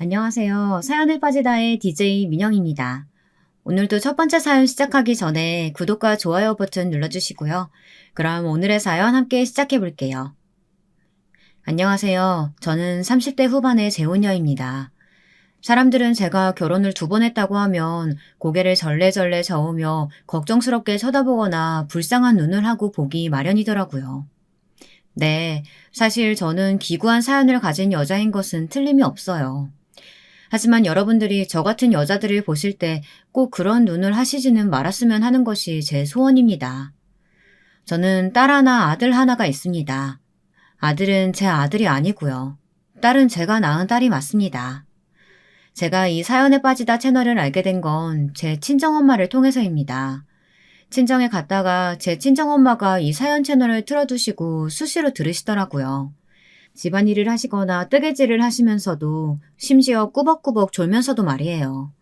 안녕하세요. 사연에 빠지다의 DJ 민영입니다. 오늘도 첫 번째 사연 시작하기 전에 구독과 좋아요 버튼 눌러주시고요. 그럼 오늘의 사연 함께 시작해 볼게요. 안녕하세요. 저는 30대 후반의 재혼녀입니다. 사람들은 제가 결혼을 2번 했다고 하면 고개를 절레절레 저으며 걱정스럽게 쳐다보거나 불쌍한 눈을 하고 보기 마련이더라고요. 네, 사실 저는 기구한 사연을 가진 여자인 것은 틀림이 없어요. 하지만 여러분들이 저 같은 여자들을 보실 때 꼭 그런 눈을 하시지는 말았으면 하는 것이 제 소원입니다. 저는 딸 하나, 아들 하나가 있습니다. 아들은 제 아들이 아니고요. 딸은 제가 낳은 딸이 맞습니다. 제가 이 사연에 빠지다 채널을 알게 된 건 제 친정엄마를 통해서입니다. 친정에 갔다가 제 친정엄마가 이 사연 채널을 틀어두시고 수시로 들으시더라고요. 집안일을 하시거나 뜨개질을 하시면서도 심지어 꾸벅꾸벅 졸면서도 말이에요.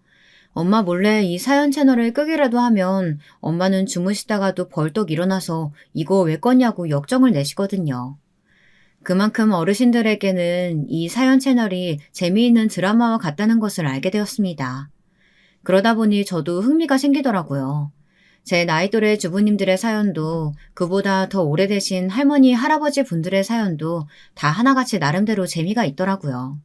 엄마 몰래 이 사연 채널을 끄기라도 하면 엄마는 주무시다가도 벌떡 일어나서 이거 왜 껐냐고 역정을 내시거든요. 그만큼 어르신들에게는 이 사연 채널이 재미있는 드라마와 같다는 것을 알게 되었습니다. 그러다 보니 저도 흥미가 생기더라고요. 제 나이 또래 주부님들의 사연도 그보다 더 오래되신 할머니, 할아버지 분들의 사연도 다 하나같이 나름대로 재미가 있더라고요.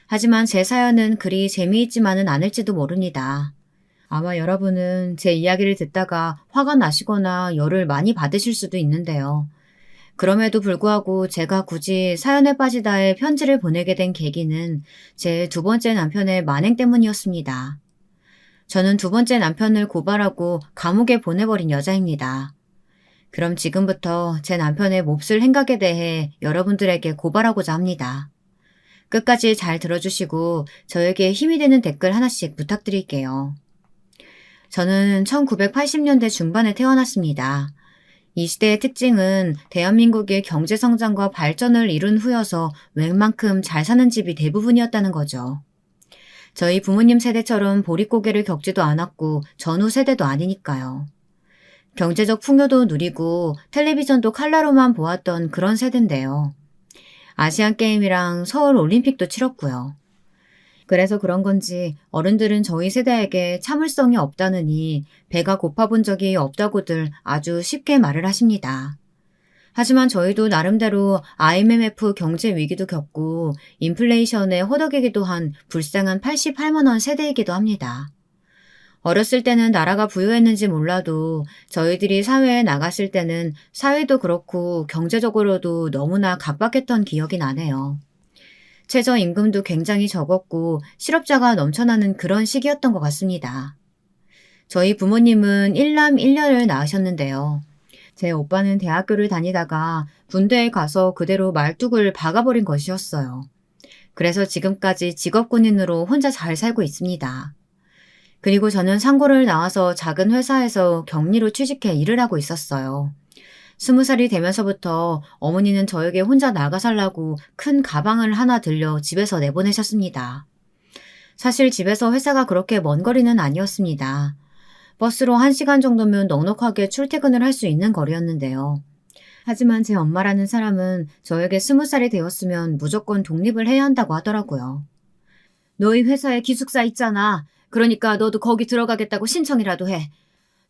하지만 제 사연은 그리 재미있지만은 않을지도 모릅니다. 아마 여러분은 제 이야기를 듣다가 화가 나시거나 열을 많이 받으실 수도 있는데요. 그럼에도 불구하고 제가 굳이 사연에 빠지다에 편지를 보내게 된 계기는 제 2번째 남편의 만행 때문이었습니다. 저는 2번째 남편을 고발하고 감옥에 보내버린 여자입니다. 그럼 지금부터 제 남편의 몹쓸 행각에 대해 여러분들에게 고발하고자 합니다. 끝까지 잘 들어주시고 저에게 힘이 되는 댓글 하나씩 부탁드릴게요. 저는 1980년대 중반에 태어났습니다. 이 시대의 특징은 대한민국의 경제성장과 발전을 이룬 후여서 웬만큼 잘 사는 집이 대부분이었다는 거죠. 저희 부모님 세대처럼 보릿고개를 겪지도 않았고 전후 세대도 아니니까요. 경제적 풍요도 누리고 텔레비전도 칼라로만 보았던 그런 세대인데요. 아시안게임이랑 서울올림픽도 치렀고요. 그래서 그런 건지 어른들은 저희 세대에게 참을성이 없다느니 배가 고파본 적이 없다고들 아주 쉽게 말을 하십니다. 하지만 저희도 나름대로 IMF 경제 위기도 겪고 인플레이션에 허덕이기도 한 불쌍한 88만 원 세대이기도 합니다. 어렸을 때는 나라가 부유했는지 몰라도 저희들이 사회에 나갔을 때는 사회도 그렇고 경제적으로도 너무나 각박했던 기억이 나네요. 최저임금도 굉장히 적었고 실업자가 넘쳐나는 그런 시기였던 것 같습니다. 저희 부모님은 1남 1녀를 낳으셨는데요. 제 오빠는 대학교를 다니다가 군대에 가서 그대로 말뚝을 박아버린 것이었어요. 그래서 지금까지 직업군인으로 혼자 잘 살고 있습니다. 그리고 저는 상고를 나와서 작은 회사에서 격리로 취직해 일을 하고 있었어요. 20살이 되면서부터 어머니는 저에게 혼자 나가 살라고 큰 가방을 하나 들려 집에서 내보내셨습니다. 사실 집에서 회사가 그렇게 먼 거리는 아니었습니다. 버스로 1시간 정도면 넉넉하게 출퇴근을 할 수 있는 거리였는데요. 하지만 제 엄마라는 사람은 저에게 20살이 되었으면 무조건 독립을 해야 한다고 하더라고요. 너희 회사에 기숙사 있잖아. 그러니까 너도 거기 들어가겠다고 신청이라도 해.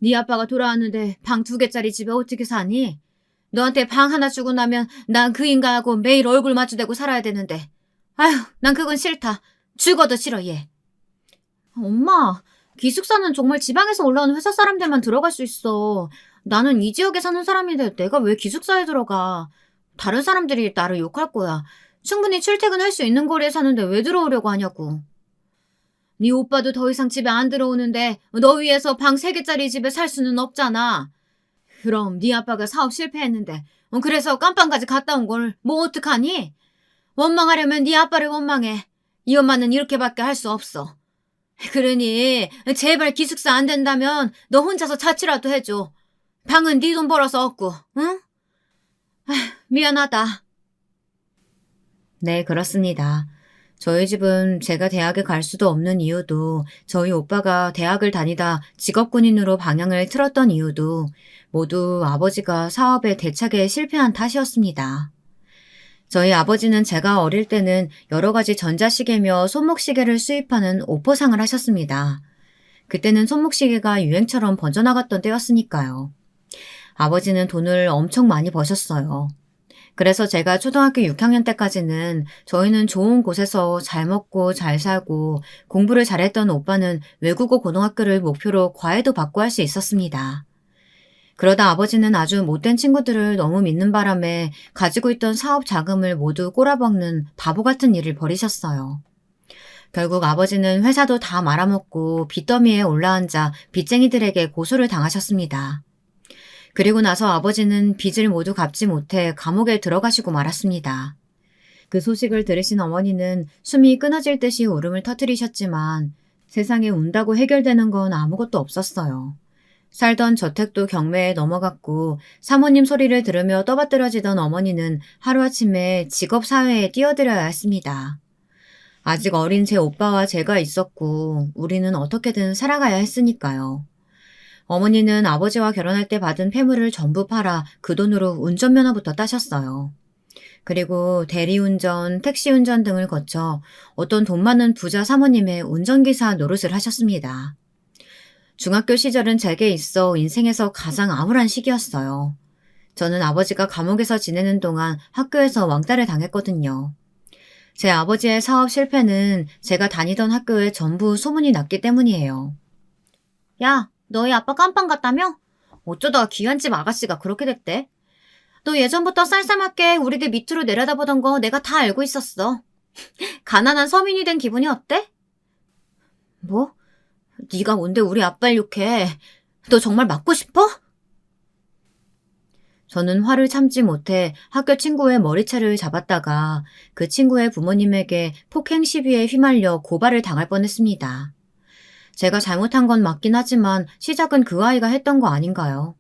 네 아빠가 돌아왔는데 방 2개짜리 집에 어떻게 사니? 너한테 방 하나 주고 나면 난 그 인간하고 매일 얼굴 마주대고 살아야 되는데. 아휴, 난 그건 싫다. 죽어도 싫어, 얘. 엄마, 기숙사는 정말 지방에서 올라온 회사 사람들만 들어갈 수 있어. 나는 이 지역에 사는 사람인데 내가 왜 기숙사에 들어가. 다른 사람들이 나를 욕할 거야. 충분히 출퇴근할 수 있는 거리에 사는데 왜 들어오려고 하냐고. 네 오빠도 더 이상 집에 안 들어오는데 너 위해서 방 3개짜리 집에 살 수는 없잖아. 그럼 네 아빠가 사업 실패했는데 그래서 깜빵까지 갔다 온 걸 뭐 어떡하니? 원망하려면 네 아빠를 원망해. 이 엄마는 이렇게밖에 할 수 없어. 그러니 제발 기숙사 안 된다면 너 혼자서 자취라도 해줘. 방은 네 돈 벌어서 얻고, 응? 아휴, 미안하다. 네, 그렇습니다. 저희 집은 제가 대학에 갈 수도 없는 이유도 저희 오빠가 대학을 다니다 직업군인으로 방향을 틀었던 이유도 모두 아버지가 사업에 대차게 실패한 탓이었습니다. 저희 아버지는 제가 어릴 때는 여러 가지 전자시계며 손목시계를 수입하는 오포상을 하셨습니다. 그때는 손목시계가 유행처럼 번져나갔던 때였으니까요. 아버지는 돈을 엄청 많이 버셨어요. 그래서 제가 초등학교 6학년 때까지는 저희는 좋은 곳에서 잘 먹고 잘 살고 공부를 잘했던 오빠는 외국어 고등학교를 목표로 과외도 받고 할 수 있었습니다. 그러다 아버지는 아주 못된 친구들을 너무 믿는 바람에 가지고 있던 사업 자금을 모두 꼬라박는 바보 같은 일을 벌이셨어요. 결국 아버지는 회사도 다 말아먹고 빚더미에 올라앉아 빚쟁이들에게 고소를 당하셨습니다. 그리고 나서 아버지는 빚을 모두 갚지 못해 감옥에 들어가시고 말았습니다. 그 소식을 들으신 어머니는 숨이 끊어질 듯이 울음을 터뜨리셨지만 세상에 운다고 해결되는 건 아무것도 없었어요. 살던 저택도 경매에 넘어갔고 사모님 소리를 들으며 떠받들어지던 어머니는 하루아침에 직업사회에 뛰어들어야 했습니다. 아직 어린 제 오빠와 제가 있었고 우리는 어떻게든 살아가야 했으니까요. 어머니는 아버지와 결혼할 때 받은 폐물을 전부 팔아 그 돈으로 운전면허부터 따셨어요. 그리고 대리운전, 택시운전 등을 거쳐 어떤 돈 많은 부자 사모님의 운전기사 노릇을 하셨습니다. 중학교 시절은 제게 있어 인생에서 가장 암울한 시기였어요. 저는 아버지가 감옥에서 지내는 동안 학교에서 왕따를 당했거든요. 제 아버지의 사업 실패는 제가 다니던 학교에 전부 소문이 났기 때문이에요. 야, 너희 아빠 깜빵 갔다며? 어쩌다 귀한 집 아가씨가 그렇게 됐대? 너 예전부터 쌀쌀맞게 우리들 밑으로 내려다보던 거 내가 다 알고 있었어. 가난한 서민이 된 기분이 어때? 뭐? 네가 뭔데 우리 아빠를 욕해? 너 정말 맞고 싶어? 저는 화를 참지 못해 학교 친구의 머리채를 잡았다가 그 친구의 부모님에게 폭행 시비에 휘말려 고발을 당할 뻔했습니다. 제가 잘못한 건 맞긴 하지만 시작은 그 아이가 했던 거 아닌가요?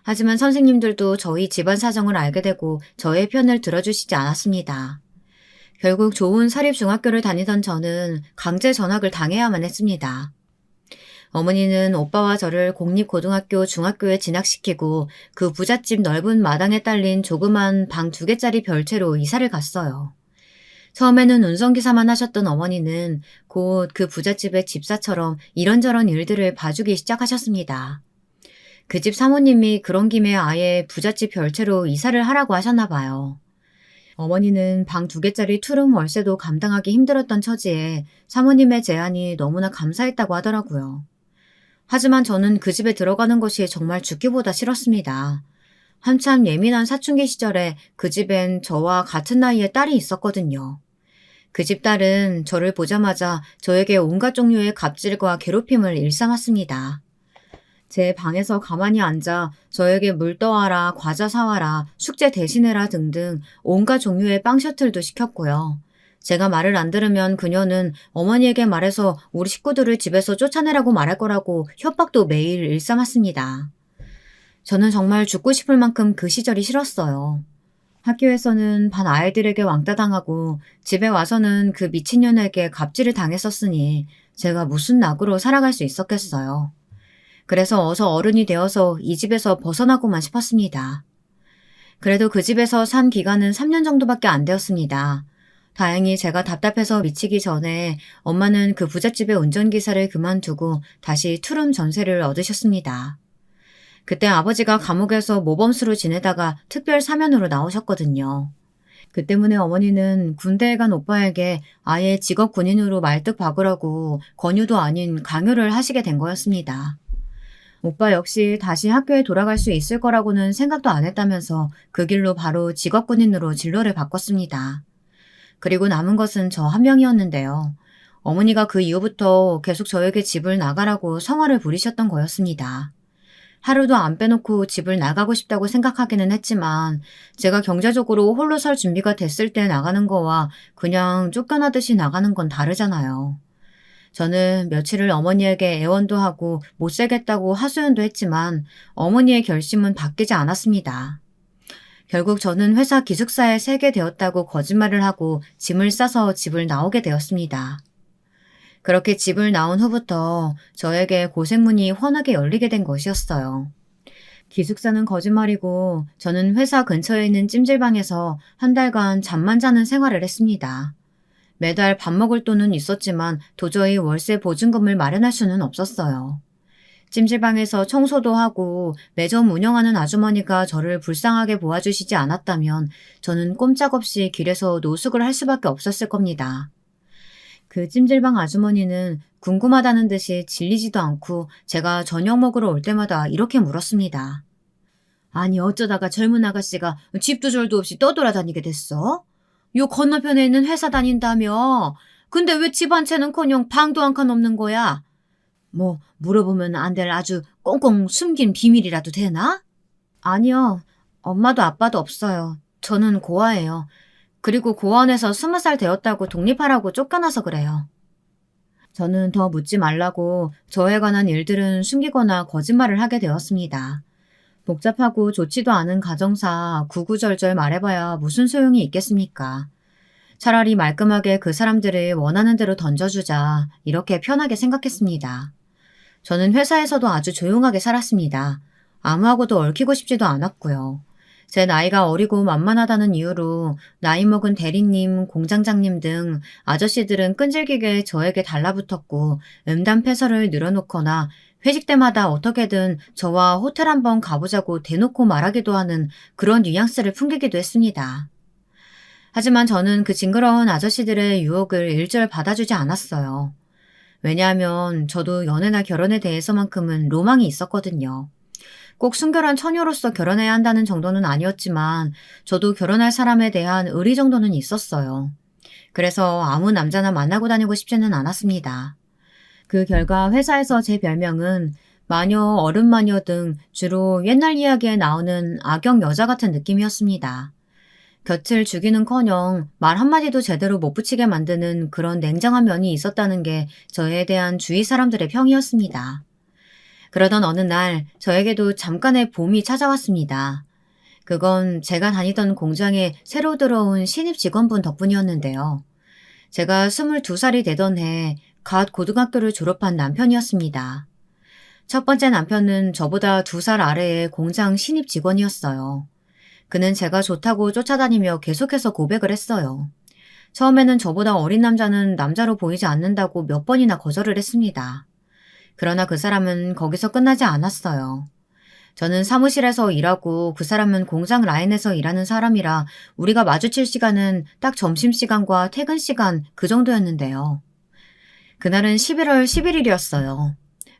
하지만 선생님들도 저희 집안 사정을 알게 되고 저의 편을 들어주시지 않았습니다. 결국 좋은 사립중학교를 다니던 저는 강제 전학을 당해야만 했습니다. 어머니는 오빠와 저를 공립고등학교, 중학교에 진학시키고 그 부잣집 넓은 마당에 딸린 조그만 방 2개짜리 별채로 이사를 갔어요. 처음에는 운전기사만 하셨던 어머니는 곧 그 부잣집의 집사처럼 이런저런 일들을 봐주기 시작하셨습니다. 그 집 사모님이 그런 김에 아예 부잣집 별채로 이사를 하라고 하셨나 봐요. 어머니는 방 2개짜리 투룸 월세도 감당하기 힘들었던 처지에 사모님의 제안이 너무나 감사했다고 하더라고요. 하지만 저는 그 집에 들어가는 것이 정말 죽기보다 싫었습니다. 한참 예민한 사춘기 시절에 그 집엔 저와 같은 나이의 딸이 있었거든요. 그 집 딸은 저를 보자마자 저에게 온갖 종류의 갑질과 괴롭힘을 일삼았습니다. 제 방에서 가만히 앉아 저에게 물 떠와라, 과자 사와라, 숙제 대신해라 등등 온갖 종류의 빵 셔틀도 시켰고요. 제가 말을 안 들으면 그녀는 어머니에게 말해서 우리 식구들을 집에서 쫓아내라고 말할 거라고 협박도 매일 일삼았습니다. 저는 정말 죽고 싶을 만큼 그 시절이 싫었어요. 학교에서는 반 아이들에게 왕따 당하고 집에 와서는 그 미친년에게 갑질을 당했었으니 제가 무슨 낙으로 살아갈 수 있었겠어요. 그래서 어서 어른이 되어서 이 집에서 벗어나고만 싶었습니다. 그래도 그 집에서 산 기간은 3년 정도밖에 안 되었습니다. 다행히 제가 답답해서 미치기 전에 엄마는 그 부잣집의 운전기사를 그만두고 다시 투룸 전세를 얻으셨습니다. 그때 아버지가 감옥에서 모범수로 지내다가 특별 사면으로 나오셨거든요. 그 때문에 어머니는 군대에 간 오빠에게 아예 직업 군인으로 말뚝 박으라고 권유도 아닌 강요를 하시게 된 거였습니다. 오빠 역시 다시 학교에 돌아갈 수 있을 거라고는 생각도 안 했다면서 그 길로 바로 직업 군인으로 진로를 바꿨습니다. 그리고 남은 것은 저 한 명이었는데요. 어머니가 그 이후부터 계속 저에게 집을 나가라고 성화를 부리셨던 거였습니다. 하루도 안 빼놓고 집을 나가고 싶다고 생각하기는 했지만 제가 경제적으로 홀로 설 준비가 됐을 때 나가는 거와 그냥 쫓겨나듯이 나가는 건 다르잖아요. 저는 며칠을 어머니에게 애원도 하고 못 살겠다고 하소연도 했지만 어머니의 결심은 바뀌지 않았습니다. 결국 저는 회사 기숙사에 새게 되었다고 거짓말을 하고 짐을 싸서 집을 나오게 되었습니다. 그렇게 집을 나온 후부터 저에게 고생문이 훤하게 열리게 된 것이었어요. 기숙사는 거짓말이고 저는 회사 근처에 있는 찜질방에서 한 달간 잠만 자는 생활을 했습니다. 매달 밥 먹을 돈은 있었지만 도저히 월세 보증금을 마련할 수는 없었어요. 찜질방에서 청소도 하고 매점 운영하는 아주머니가 저를 불쌍하게 보아주시지 않았다면 저는 꼼짝없이 길에서 노숙을 할 수밖에 없었을 겁니다. 그 찜질방 아주머니는 궁금하다는 듯이 질리지도 않고 제가 저녁 먹으러 올 때마다 이렇게 물었습니다. 아니 어쩌다가 젊은 아가씨가 집도 절도 없이 떠돌아다니게 됐어? 요 건너편에 있는 회사 다닌다며? 근데 왜 집 한 채는커녕 방도 한 칸 없는 거야? 뭐 물어보면 안 될 아주 꽁꽁 숨긴 비밀이라도 되나? 아니요. 엄마도 아빠도 없어요. 저는 고아예요. 그리고 고아원에서 20살 되었다고 독립하라고 쫓겨나서 그래요. 저는 더 묻지 말라고 저에 관한 일들은 숨기거나 거짓말을 하게 되었습니다. 복잡하고 좋지도 않은 가정사 구구절절 말해봐야 무슨 소용이 있겠습니까? 차라리 말끔하게 그 사람들을 원하는 대로 던져주자 이렇게 편하게 생각했습니다. 저는 회사에서도 아주 조용하게 살았습니다. 아무하고도 얽히고 싶지도 않았고요. 제 나이가 어리고 만만하다는 이유로 나이 먹은 대리님, 공장장님 등 아저씨들은 끈질기게 저에게 달라붙었고 음담패설을 늘어놓거나 회식 때마다 어떻게든 저와 호텔 한번 가보자고 대놓고 말하기도 하는 그런 뉘앙스를 풍기기도 했습니다. 하지만 저는 그 징그러운 아저씨들의 유혹을 일절 받아주지 않았어요. 왜냐하면 저도 연애나 결혼에 대해서만큼은 로망이 있었거든요. 꼭 순결한 처녀로서 결혼해야 한다는 정도는 아니었지만 저도 결혼할 사람에 대한 의리 정도는 있었어요. 그래서 아무 남자나 만나고 다니고 싶지는 않았습니다. 그 결과 회사에서 제 별명은 마녀, 어른마녀 등 주로 옛날 이야기에 나오는 악역 여자 같은 느낌이었습니다. 곁을 주기는커녕 말 한마디도 제대로 못 붙이게 만드는 그런 냉정한 면이 있었다는 게 저에 대한 주위 사람들의 평이었습니다. 그러던 어느 날 저에게도 잠깐의 봄이 찾아왔습니다. 그건 제가 다니던 공장에 새로 들어온 신입 직원분 덕분이었는데요. 제가 22살이 되던 해 갓 고등학교를 졸업한 남편이었습니다. 첫 번째 남편은 저보다 2살 아래의 공장 신입 직원이었어요. 그는 제가 좋다고 쫓아다니며 계속해서 고백을 했어요. 처음에는 저보다 어린 남자는 남자로 보이지 않는다고 몇 번이나 거절을 했습니다. 그러나 그 사람은 거기서 끝나지 않았어요. 저는 사무실에서 일하고 그 사람은 공장 라인에서 일하는 사람이라 우리가 마주칠 시간은 딱 점심시간과 퇴근시간 그 정도였는데요. 그날은 11월 11일이었어요.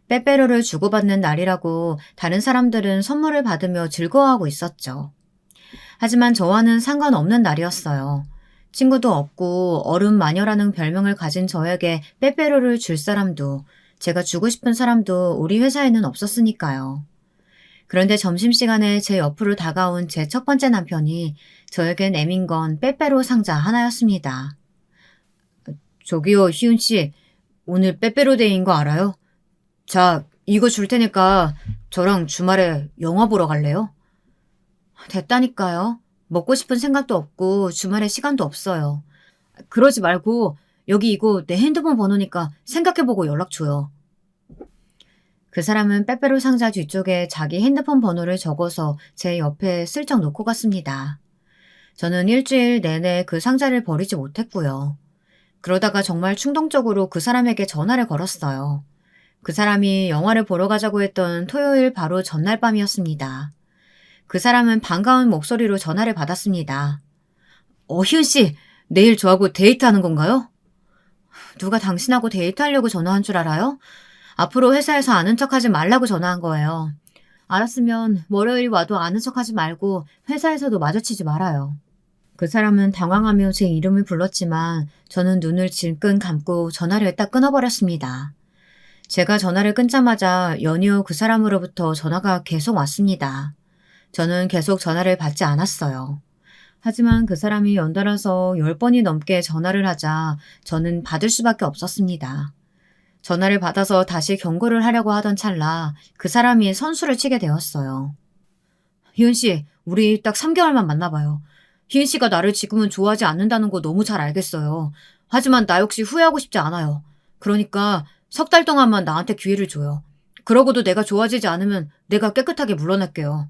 빼빼로를 주고받는 날이라고 다른 사람들은 선물을 받으며 즐거워하고 있었죠. 하지만 저와는 상관없는 날이었어요. 친구도 없고 어른 마녀라는 별명을 가진 저에게 빼빼로를 줄 사람도 제가 주고 싶은 사람도 우리 회사에는 없었으니까요. 그런데 점심시간에 제 옆으로 다가온 제 첫 번째 남편이 저에게 내민 건 빼빼로 상자 하나였습니다. 저기요, 희은 씨. 오늘 빼빼로 데이인 거 알아요? 자, 이거 줄 테니까 저랑 주말에 영화 보러 갈래요? 됐다니까요. 먹고 싶은 생각도 없고 주말에 시간도 없어요. 그러지 말고 여기 이거 내 핸드폰 번호니까 생각해보고 연락 줘요. 그 사람은 빼빼로 상자 뒤쪽에 자기 핸드폰 번호를 적어서 제 옆에 슬쩍 놓고 갔습니다. 저는 일주일 내내 그 상자를 버리지 못했고요. 그러다가 정말 충동적으로 그 사람에게 전화를 걸었어요. 그 사람이 영화를 보러 가자고 했던 토요일 바로 전날 밤이었습니다. 그 사람은 반가운 목소리로 전화를 받았습니다. 희은 씨, 내일 저하고 데이트하는 건가요? 누가 당신하고 데이트하려고 전화한 줄 알아요? 앞으로 회사에서 아는 척하지 말라고 전화한 거예요. 알았으면 월요일 와도 아는 척하지 말고 회사에서도 마주치지 말아요. 그 사람은 당황하며 제 이름을 불렀지만 저는 눈을 질끈 감고 전화를 딱 끊어버렸습니다. 제가 전화를 끊자마자 연이어 그 사람으로부터 전화가 계속 왔습니다. 저는 계속 전화를 받지 않았어요. 하지만 그 사람이 연달아서 10번이 넘게 전화를 하자 저는 받을 수밖에 없었습니다. 전화를 받아서 다시 경고를 하려고 하던 찰나 그 사람이 선수를 치게 되었어요. 희은 씨, 우리 딱 3개월만 만나봐요. 희은 씨가 나를 지금은 좋아하지 않는다는 거 너무 잘 알겠어요. 하지만 나 역시 후회하고 싶지 않아요. 그러니까 3달 동안만 나한테 기회를 줘요. 그러고도 내가 좋아지지 않으면 내가 깨끗하게 물러날게요.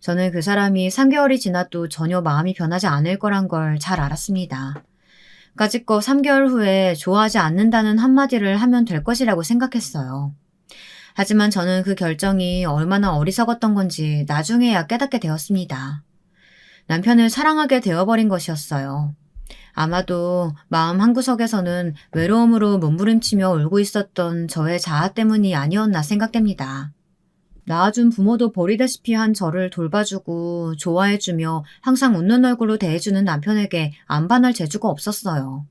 저는 그 사람이 3개월이 지나도 전혀 마음이 변하지 않을 거란 걸 잘 알았습니다. 까짓거 3개월 후에 좋아하지 않는다는 한마디를 하면 될 것이라고 생각했어요. 하지만 저는 그 결정이 얼마나 어리석었던 건지 나중에야 깨닫게 되었습니다. 남편을 사랑하게 되어버린 것이었어요. 아마도 마음 한구석에서는 외로움으로 몸부림치며 울고 있었던 저의 자아 때문이 아니었나 생각됩니다. 낳아준 부모도 버리다시피 한 저를 돌봐주고 좋아해주며 항상 웃는 얼굴로 대해주는 남편에게 안 반할 재주가 없었어요.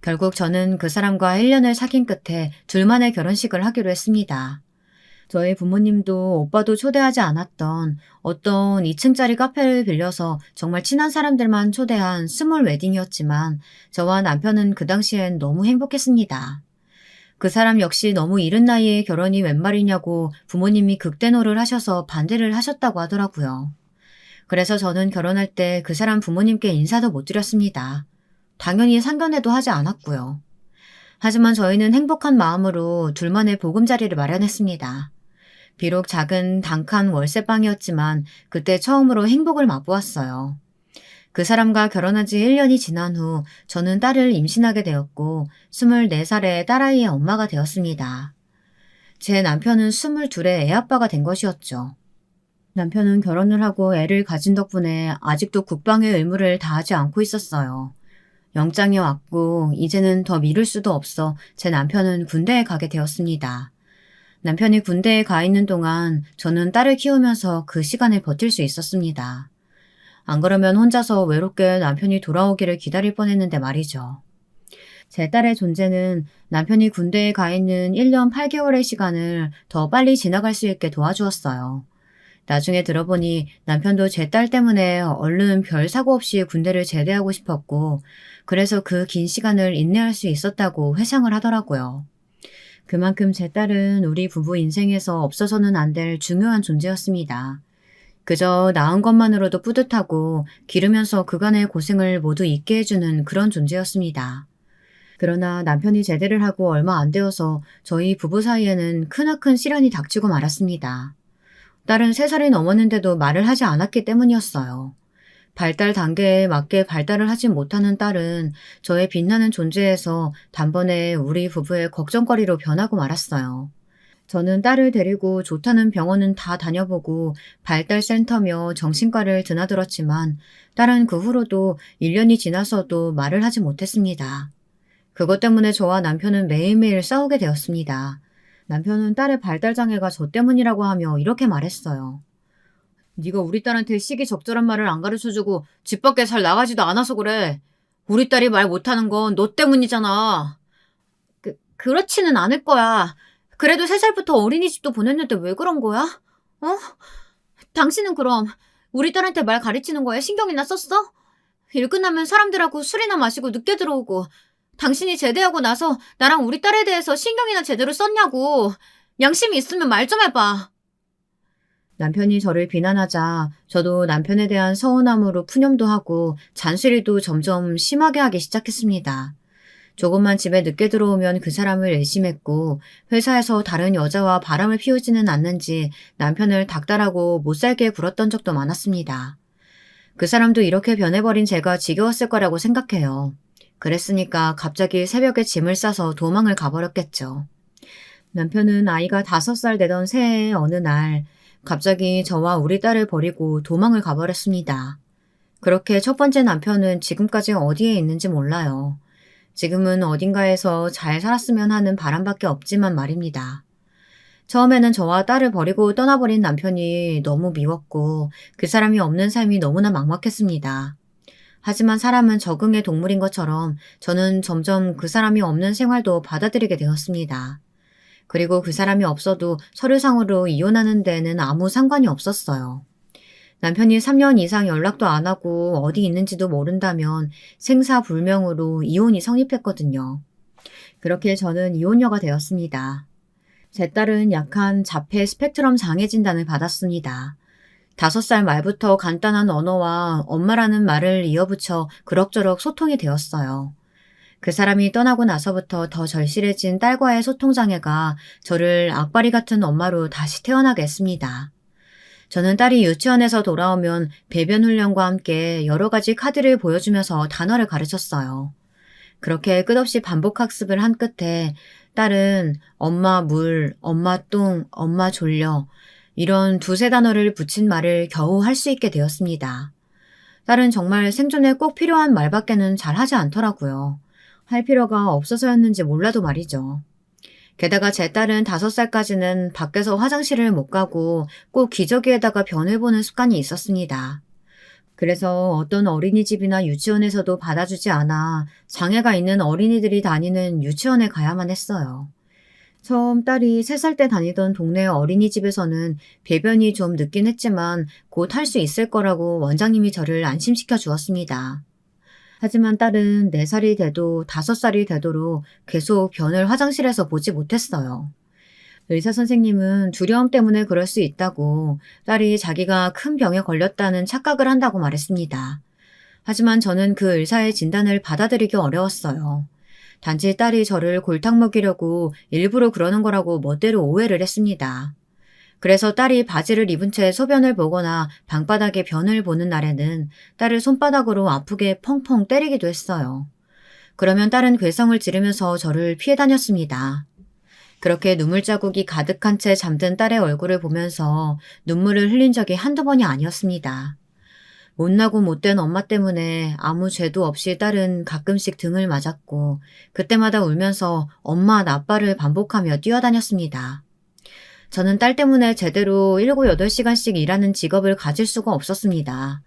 결국 저는 그 사람과 1년을 사귄 끝에 둘만의 결혼식을 하기로 했습니다. 저희 부모님도 오빠도 초대하지 않았던 어떤 2층짜리 카페를 빌려서 정말 친한 사람들만 초대한 스몰 웨딩이었지만 저와 남편은 그 당시엔 너무 행복했습니다. 그 사람 역시 너무 이른 나이에 결혼이 웬 말이냐고 부모님이 극대노를 하셔서 반대를 하셨다고 하더라고요. 그래서 저는 결혼할 때 그 사람 부모님께 인사도 못 드렸습니다. 당연히 상견례도 하지 않았고요. 하지만 저희는 행복한 마음으로 둘만의 보금자리를 마련했습니다. 비록 작은 단칸 월세방이었지만 그때 처음으로 행복을 맛보았어요. 그 사람과 결혼한 지 1년이 지난 후 저는 딸을 임신하게 되었고 24살의 딸아이의 엄마가 되었습니다. 제 남편은 22의 애아빠가 된 것이었죠. 남편은 결혼을 하고 애를 가진 덕분에 아직도 국방의 의무를 다하지 않고 있었어요. 영장이 왔고 이제는 더 미룰 수도 없어 제 남편은 군대에 가게 되었습니다. 남편이 군대에 가 있는 동안 저는 딸을 키우면서 그 시간을 버틸 수 있었습니다. 안 그러면 혼자서 외롭게 남편이 돌아오기를 기다릴 뻔했는데 말이죠. 제 딸의 존재는 남편이 군대에 가 있는 1년 8개월의 시간을 더 빨리 지나갈 수 있게 도와주었어요. 나중에 들어보니 남편도 제 딸 때문에 얼른 별 사고 없이 군대를 제대하고 싶었고 그래서 그 긴 시간을 인내할 수 있었다고 회상을 하더라고요. 그만큼 제 딸은 우리 부부 인생에서 없어서는 안 될 중요한 존재였습니다. 그저 낳은 것만으로도 뿌듯하고 기르면서 그간의 고생을 모두 잊게 해주는 그런 존재였습니다. 그러나 남편이 제대를 하고 얼마 안 되어서 저희 부부 사이에는 크나큰 시련이 닥치고 말았습니다. 딸은 3살이 넘었는데도 말을 하지 않았기 때문이었어요. 발달 단계에 맞게 발달을 하지 못하는 딸은 저의 빛나는 존재에서 단번에 우리 부부의 걱정거리로 변하고 말았어요. 저는 딸을 데리고 좋다는 병원은 다 다녀보고 발달센터며 정신과를 드나들었지만 딸은 그 후로도 1년이 지나서도 말을 하지 못했습니다. 그것 때문에 저와 남편은 매일매일 싸우게 되었습니다. 남편은 딸의 발달장애가 저 때문이라고 하며 이렇게 말했어요. 네가 우리 딸한테 시기적절한 말을 안 가르쳐주고 집 밖에 잘 나가지도 않아서 그래. 우리 딸이 말 못하는 건 너 때문이잖아. 그렇지는 않을 거야. 그래도 3살부터 어린이집도 보냈는데 왜 그런 거야? 어? 당신은 그럼 우리 딸한테 말 가르치는 거에 신경이나 썼어? 일 끝나면 사람들하고 술이나 마시고 늦게 들어오고 당신이 제대하고 나서 나랑 우리 딸에 대해서 신경이나 제대로 썼냐고. 양심이 있으면 말 좀 해봐. 남편이 저를 비난하자 저도 남편에 대한 서운함으로 푸념도 하고 잔소리도 점점 심하게 하기 시작했습니다. 조금만 집에 늦게 들어오면 그 사람을 의심했고 회사에서 다른 여자와 바람을 피우지는 않는지 남편을 닥달하고 못살게 굴었던 적도 많았습니다. 그 사람도 이렇게 변해버린 제가 지겨웠을 거라고 생각해요. 그랬으니까 갑자기 새벽에 짐을 싸서 도망을 가버렸겠죠. 남편은 아이가 5살 되던 새해의 어느 날 갑자기 저와 우리 딸을 버리고 도망을 가버렸습니다. 그렇게 첫 번째 남편은 지금까지 어디에 있는지 몰라요. 지금은 어딘가에서 잘 살았으면 하는 바람밖에 없지만 말입니다. 처음에는 저와 딸을 버리고 떠나버린 남편이 너무 미웠고 그 사람이 없는 삶이 너무나 막막했습니다. 하지만 사람은 적응의 동물인 것처럼 저는 점점 그 사람이 없는 생활도 받아들이게 되었습니다. 그리고 그 사람이 없어도 서류상으로 이혼하는 데는 아무 상관이 없었어요. 남편이 3년 이상 연락도 안 하고 어디 있는지도 모른다면 생사불명으로 이혼이 성립했거든요. 그렇게 저는 이혼녀가 되었습니다. 제 딸은 약한 자폐 스펙트럼 장애 진단을 받았습니다. 5살 말부터 간단한 언어와 엄마라는 말을 이어붙여 그럭저럭 소통이 되었어요. 그 사람이 떠나고 나서부터 더 절실해진 딸과의 소통장애가 저를 악바리 같은 엄마로 다시 태어나게 했습니다. 저는 딸이 유치원에서 돌아오면 배변 훈련과 함께 여러 가지 카드를 보여주면서 단어를 가르쳤어요. 그렇게 끝없이 반복 학습을 한 끝에 딸은 엄마 물, 엄마 똥, 엄마 졸려 이런 두세 단어를 붙인 말을 겨우 할 수 있게 되었습니다. 딸은 정말 생존에 꼭 필요한 말밖에는 잘 하지 않더라고요. 할 필요가 없어서였는지 몰라도 말이죠. 게다가 제 딸은 5살까지는 밖에서 화장실을 못 가고 꼭 기저귀에다가 변을 보는 습관이 있었습니다. 그래서 어떤 어린이집이나 유치원에서도 받아주지 않아 장애가 있는 어린이들이 다니는 유치원에 가야만 했어요. 처음 딸이 3살 때 다니던 동네 어린이집에서는 배변이 좀 늦긴 했지만 곧 할 수 있을 거라고 원장님이 저를 안심시켜 주었습니다. 하지만 딸은 4살이 돼도 5살이 되도록 계속 변을 화장실에서 보지 못했어요. 의사 선생님은 두려움 때문에 그럴 수 있다고, 딸이 자기가 큰 병에 걸렸다는 착각을 한다고 말했습니다. 하지만 저는 그 의사의 진단을 받아들이기 어려웠어요. 단지 딸이 저를 골탕 먹이려고 일부러 그러는 거라고 멋대로 오해를 했습니다. 그래서 딸이 바지를 입은 채 소변을 보거나 방바닥에 변을 보는 날에는 딸을 손바닥으로 아프게 펑펑 때리기도 했어요. 그러면 딸은 괴성을 지르면서 저를 피해 다녔습니다. 그렇게 눈물 자국이 가득한 채 잠든 딸의 얼굴을 보면서 눈물을 흘린 적이 한두 번이 아니었습니다. 못나고 못된 엄마 때문에 아무 죄도 없이 딸은 가끔씩 등을 맞았고 그때마다 울면서 엄마 나빠를 반복하며 뛰어다녔습니다. 저는 딸 때문에 제대로 7, 8시간씩 일하는 직업을 가질 수가 없었습니다.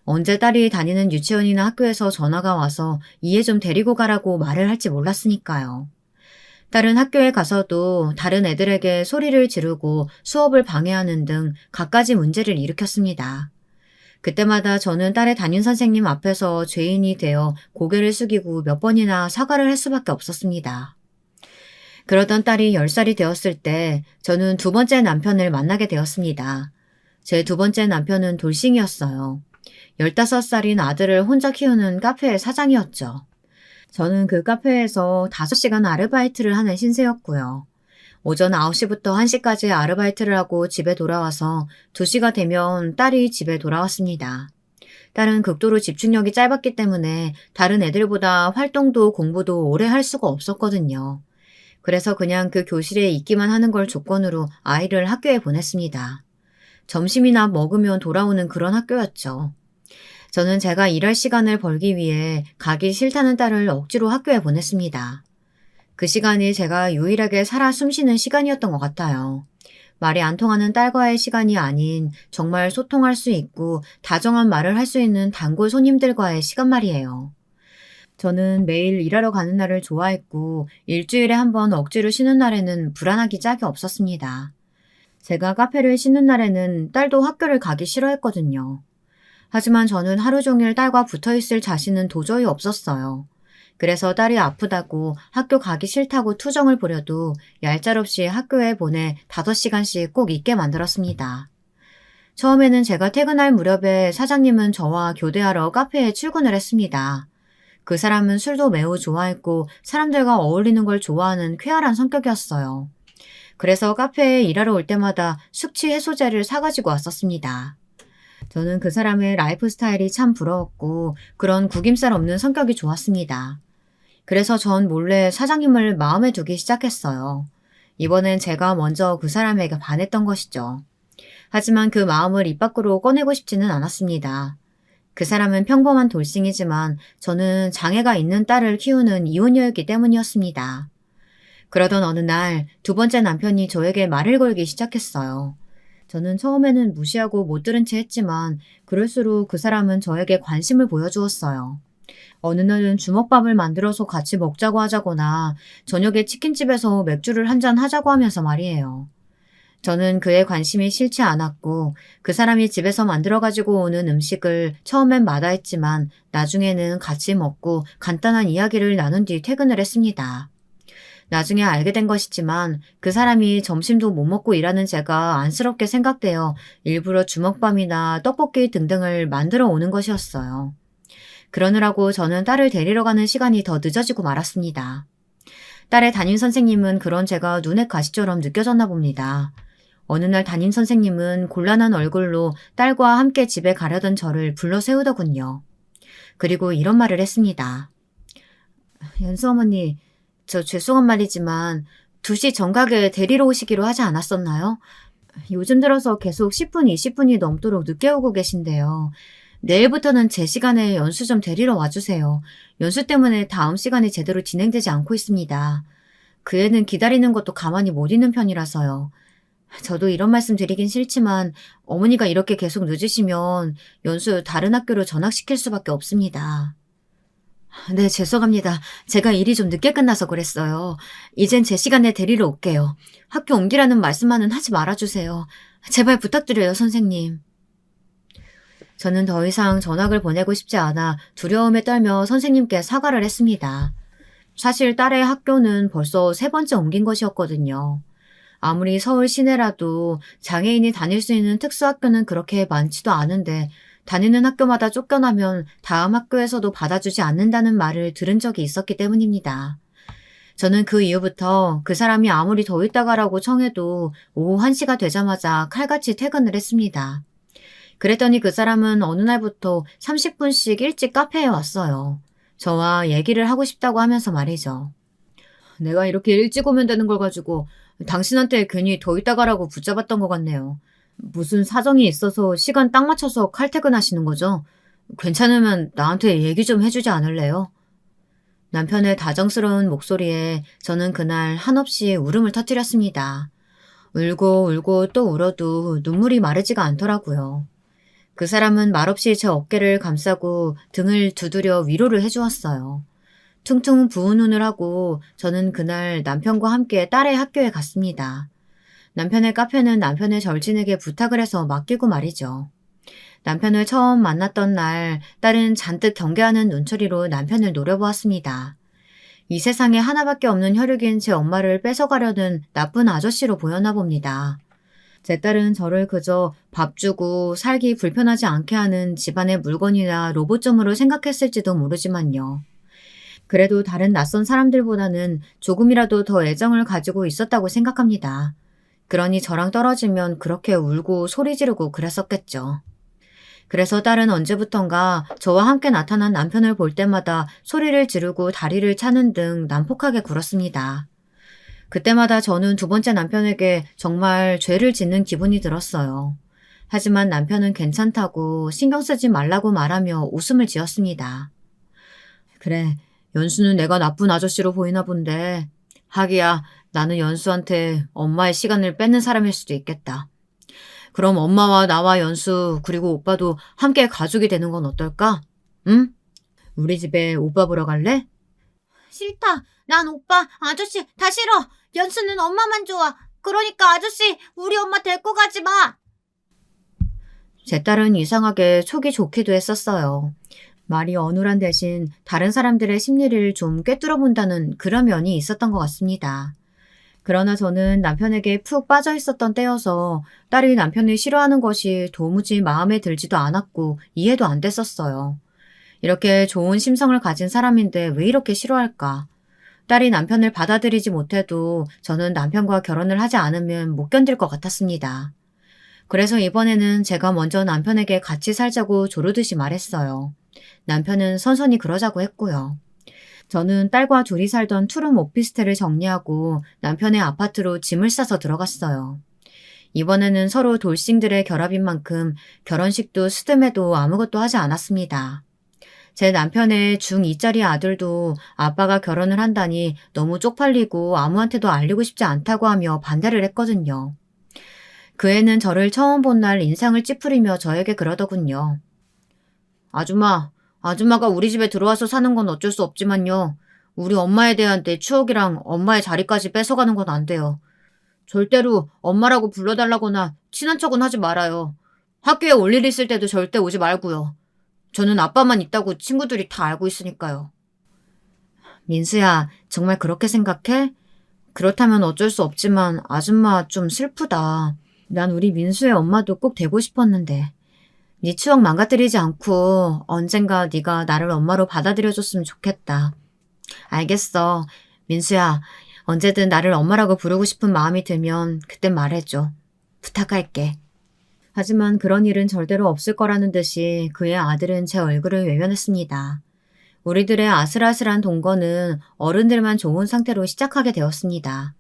언제 딸이 다니는 유치원이나 학교에서 전화가 와서 이해 좀 데리고 가라고 말을 할지 몰랐으니까요. 딸은 학교에 가서도 다른 애들에게 소리를 지르고 수업을 방해하는 등 갖가지 문제를 일으켰습니다. 그때마다 저는 딸의 담임선생님 앞에서 죄인이 되어 고개를 숙이고 몇 번이나 사과를 할 수밖에 없었습니다. 그러던 딸이 10살이 되었을 때 저는 2번째 남편을 만나게 되었습니다. 제 2번째 남편은 돌싱이었어요. 15살인 아들을 혼자 키우는 카페의 사장이었죠. 저는 그 카페에서 5시간 아르바이트를 하는 신세였고요. 오전 9시부터 1시까지 아르바이트를 하고 집에 돌아와서 2시가 되면 딸이 집에 돌아왔습니다. 딸은 극도로 집중력이 짧았기 때문에 다른 애들보다 활동도 공부도 오래 할 수가 없었거든요. 그래서 그냥 그 교실에 있기만 하는 걸 조건으로 아이를 학교에 보냈습니다. 점심이나 먹으면 돌아오는 그런 학교였죠. 저는 제가 일할 시간을 벌기 위해 가기 싫다는 딸을 억지로 학교에 보냈습니다. 그 시간이 제가 유일하게 살아 숨쉬는 시간이었던 것 같아요. 말이 안 통하는 딸과의 시간이 아닌 정말 소통할 수 있고 다정한 말을 할 수 있는 단골 손님들과의 시간 말이에요. 저는 매일 일하러 가는 날을 좋아했고 일주일에 한 번 억지로 쉬는 날에는 불안하기 짝이 없었습니다. 제가 카페를 쉬는 날에는 딸도 학교를 가기 싫어했거든요. 하지만 저는 하루 종일 딸과 붙어있을 자신은 도저히 없었어요. 그래서 딸이 아프다고 학교 가기 싫다고 투정을 부려도 얄짤없이 학교에 보내 5시간씩 꼭 있게 만들었습니다. 처음에는 제가 퇴근할 무렵에 사장님은 저와 교대하러 카페에 출근을 했습니다. 그 사람은 술도 매우 좋아했고 사람들과 어울리는 걸 좋아하는 쾌활한 성격이었어요. 그래서 카페에 일하러 올 때마다 숙취 해소제를 사가지고 왔었습니다. 저는 그 사람의 라이프 스타일이 참 부러웠고 그런 구김살 없는 성격이 좋았습니다. 그래서 전 몰래 사장님을 마음에 두기 시작했어요. 이번엔 제가 먼저 그 사람에게 반했던 것이죠. 하지만 그 마음을 입 밖으로 꺼내고 싶지는 않았습니다. 그 사람은 평범한 돌싱이지만 저는 장애가 있는 딸을 키우는 이혼녀였기 때문이었습니다. 그러던 어느 날 2번째 남편이 저에게 말을 걸기 시작했어요. 저는 처음에는 무시하고 못 들은 채 했지만 그럴수록 그 사람은 저에게 관심을 보여주었어요. 어느 날은 주먹밥을 만들어서 같이 먹자고 하자거나 저녁에 치킨집에서 맥주를 한잔 하자고 하면서 말이에요. 저는 그의 관심이 싫지 않았고 그 사람이 집에서 만들어가지고 오는 음식을 처음엔 마다했지만 나중에는 같이 먹고 간단한 이야기를 나눈 뒤 퇴근을 했습니다. 나중에 알게 된 것이지만 그 사람이 점심도 못 먹고 일하는 제가 안쓰럽게 생각되어 일부러 주먹밥이나 떡볶이 등등을 만들어 오는 것이었어요. 그러느라고 저는 딸을 데리러 가는 시간이 더 늦어지고 말았습니다. 딸의 담임 선생님은 그런 제가 눈의 가시처럼 느껴졌나 봅니다. 어느 날 담임 선생님은 곤란한 얼굴로 딸과 함께 집에 가려던 저를 불러 세우더군요. 그리고 이런 말을 했습니다. 연수 어머니, 저 죄송한 말이지만 2시 정각에 데리러 오시기로 하지 않았었나요? 요즘 들어서 계속 10분, 20분이 넘도록 늦게 오고 계신데요. 내일부터는 제 시간에 연수 좀 데리러 와주세요. 연수 때문에 다음 시간이 제대로 진행되지 않고 있습니다. 그 애는 기다리는 것도 가만히 못 있는 편이라서요. 저도 이런 말씀 드리긴 싫지만 어머니가 이렇게 계속 늦으시면 연수 다른 학교로 전학시킬 수밖에 없습니다. 네, 죄송합니다. 제가 일이 좀 늦게 끝나서 그랬어요. 이젠 제 시간에 데리러 올게요. 학교 옮기라는 말씀만은 하지 말아주세요. 제발 부탁드려요, 선생님. 저는 더 이상 전학을 보내고 싶지 않아 두려움에 떨며 선생님께 사과를 했습니다. 사실 딸의 학교는 벌써 3번째 옮긴 것이었거든요. 아무리 서울 시내라도 장애인이 다닐 수 있는 특수학교는 그렇게 많지도 않은데 다니는 학교마다 쫓겨나면 다음 학교에서도 받아주지 않는다는 말을 들은 적이 있었기 때문입니다. 저는 그 이후부터 그 사람이 아무리 더 있다 가라고 청해도 오후 1시가 되자마자 칼같이 퇴근을 했습니다. 그랬더니 그 사람은 어느 날부터 30분씩 일찍 카페에 왔어요. 저와 얘기를 하고 싶다고 하면서 말이죠. 내가 이렇게 일찍 오면 되는 걸 가지고 당신한테 괜히 더 있다 가라고 붙잡았던 것 같네요. 무슨 사정이 있어서 시간 딱 맞춰서 칼퇴근하시는 거죠? 괜찮으면 나한테 얘기 좀 해주지 않을래요? 남편의 다정스러운 목소리에 저는 그날 한없이 울음을 터뜨렸습니다. 울고 울고 또 울어도 눈물이 마르지가 않더라고요. 그 사람은 말없이 제 어깨를 감싸고 등을 두드려 위로를 해주었어요. 퉁퉁 부은 눈을 하고 저는 그날 남편과 함께 딸의 학교에 갔습니다. 남편의 카페는 남편의 절친에게 부탁을 해서 맡기고 말이죠. 남편을 처음 만났던 날 딸은 잔뜩 경계하는 눈초리로 남편을 노려보았습니다. 이 세상에 하나밖에 없는 혈육인 제 엄마를 뺏어가려는 나쁜 아저씨로 보였나 봅니다. 제 딸은 저를 그저 밥 주고 살기 불편하지 않게 하는 집안의 물건이나 로봇점으로 생각했을지도 모르지만요. 그래도 다른 낯선 사람들보다는 조금이라도 더 애정을 가지고 있었다고 생각합니다. 그러니 저랑 떨어지면 그렇게 울고 소리 지르고 그랬었겠죠. 그래서 딸은 언제부턴가 저와 함께 나타난 남편을 볼 때마다 소리를 지르고 다리를 차는 등 난폭하게 굴었습니다. 그때마다 저는 2번째 남편에게 정말 죄를 짓는 기분이 들었어요. 하지만 남편은 괜찮다고 신경 쓰지 말라고 말하며 웃음을 지었습니다. 그래, 연수는 내가 나쁜 아저씨로 보이나 본데 하기야 나는 연수한테 엄마의 시간을 뺏는 사람일 수도 있겠다. 그럼 엄마와 나와 연수 그리고 오빠도 함께 가족이 되는 건 어떨까? 응? 우리 집에 오빠 보러 갈래? 싫다. 난 오빠, 아저씨 다 싫어. 연수는 엄마만 좋아. 그러니까 아저씨, 우리 엄마 데리고 가지 마. 제 딸은 이상하게 촉이 좋기도 했었어요. 말이 어눌한 대신 다른 사람들의 심리를 좀 꿰뚫어 본다는 그런 면이 있었던 것 같습니다. 그러나 저는 남편에게 푹 빠져 있었던 때여서 딸이 남편을 싫어하는 것이 도무지 마음에 들지도 않았고 이해도 안 됐었어요. 이렇게 좋은 심성을 가진 사람인데 왜 이렇게 싫어할까? 딸이 남편을 받아들이지 못해도 저는 남편과 결혼을 하지 않으면 못 견딜 것 같았습니다. 그래서 이번에는 제가 먼저 남편에게 같이 살자고 조르듯이 말했어요. 남편은 선선히 그러자고 했고요. 저는 딸과 둘이 살던 투룸 오피스텔을 정리하고 남편의 아파트로 짐을 싸서 들어갔어요. 이번에는 서로 돌싱들의 결합인 만큼 결혼식도 스드메도 아무것도 하지 않았습니다. 제 남편의 중2짜리 아들도 아빠가 결혼을 한다니 너무 쪽팔리고 아무한테도 알리고 싶지 않다고 하며 반대를 했거든요. 그 애는 저를 처음 본 날 인상을 찌푸리며 저에게 그러더군요. 아줌마가 우리 집에 들어와서 사는 건 어쩔 수 없지만요. 우리 엄마에 대한 내 추억이랑 엄마의 자리까지 뺏어가는 건 안 돼요. 절대로 엄마라고 불러달라거나 친한 척은 하지 말아요. 학교에 올 일 있을 때도 절대 오지 말고요. 저는 아빠만 있다고 친구들이 다 알고 있으니까요. 민수야, 정말 그렇게 생각해? 그렇다면 어쩔 수 없지만 아줌마 좀 슬프다. 난 우리 민수의 엄마도 꼭 되고 싶었는데. 네 추억 망가뜨리지 않고 언젠가 네가 나를 엄마로 받아들여줬으면 좋겠다. 알겠어. 민수야, 언제든 나를 엄마라고 부르고 싶은 마음이 들면 그땐 말해줘. 부탁할게. 하지만 그런 일은 절대로 없을 거라는 듯이 그의 아들은 제 얼굴을 외면했습니다. 우리들의 아슬아슬한 동거는 어른들만 좋은 상태로 시작하게 되었습니다.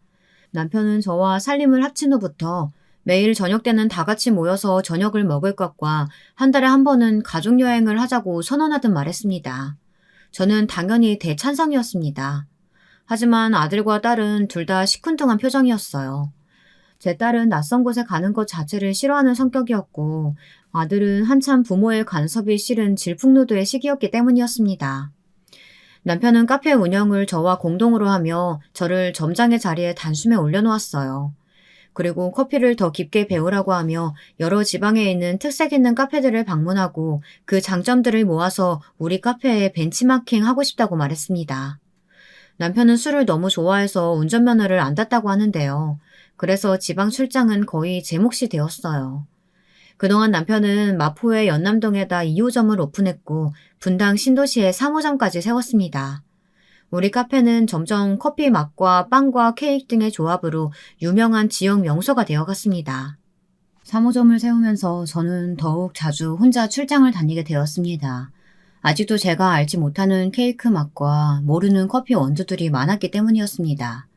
남편은 저와 살림을 합친 후부터 매일 저녁 때는 다 같이 모여서 저녁을 먹을 것과 한 달에 한 번은 가족여행을 하자고 선언하듯 말했습니다. 저는 당연히 대찬성이었습니다. 하지만 아들과 딸은 둘 다 시큰둥한 표정이었어요. 제 딸은 낯선 곳에 가는 것 자체를 싫어하는 성격이었고 아들은 한참 부모의 간섭이 싫은 질풍노도의 시기였기 때문이었습니다. 남편은 카페 운영을 저와 공동으로 하며 저를 점장의 자리에 단숨에 올려놓았어요. 그리고 커피를 더 깊게 배우라고 하며 여러 지방에 있는 특색 있는 카페들을 방문하고 그 장점들을 모아서 우리 카페에 벤치마킹 하고 싶다고 말했습니다. 남편은 술을 너무 좋아해서 운전면허를 안 땄다고 하는데요. 그래서 지방 출장은 거의 제 몫이 되었어요. 그동안 남편은 마포의 연남동에다 2호점을 오픈했고 분당 신도시에 3호점까지 세웠습니다. 우리 카페는 점점 커피 맛과 빵과 케이크 등의 조합으로 유명한 지역 명소가 되어갔습니다. 3호점을 세우면서 저는 더욱 자주 혼자 출장을 다니게 되었습니다. 아직도 제가 알지 못하는 케이크 맛과 모르는 커피 원두들이 많았기 때문이었습니다.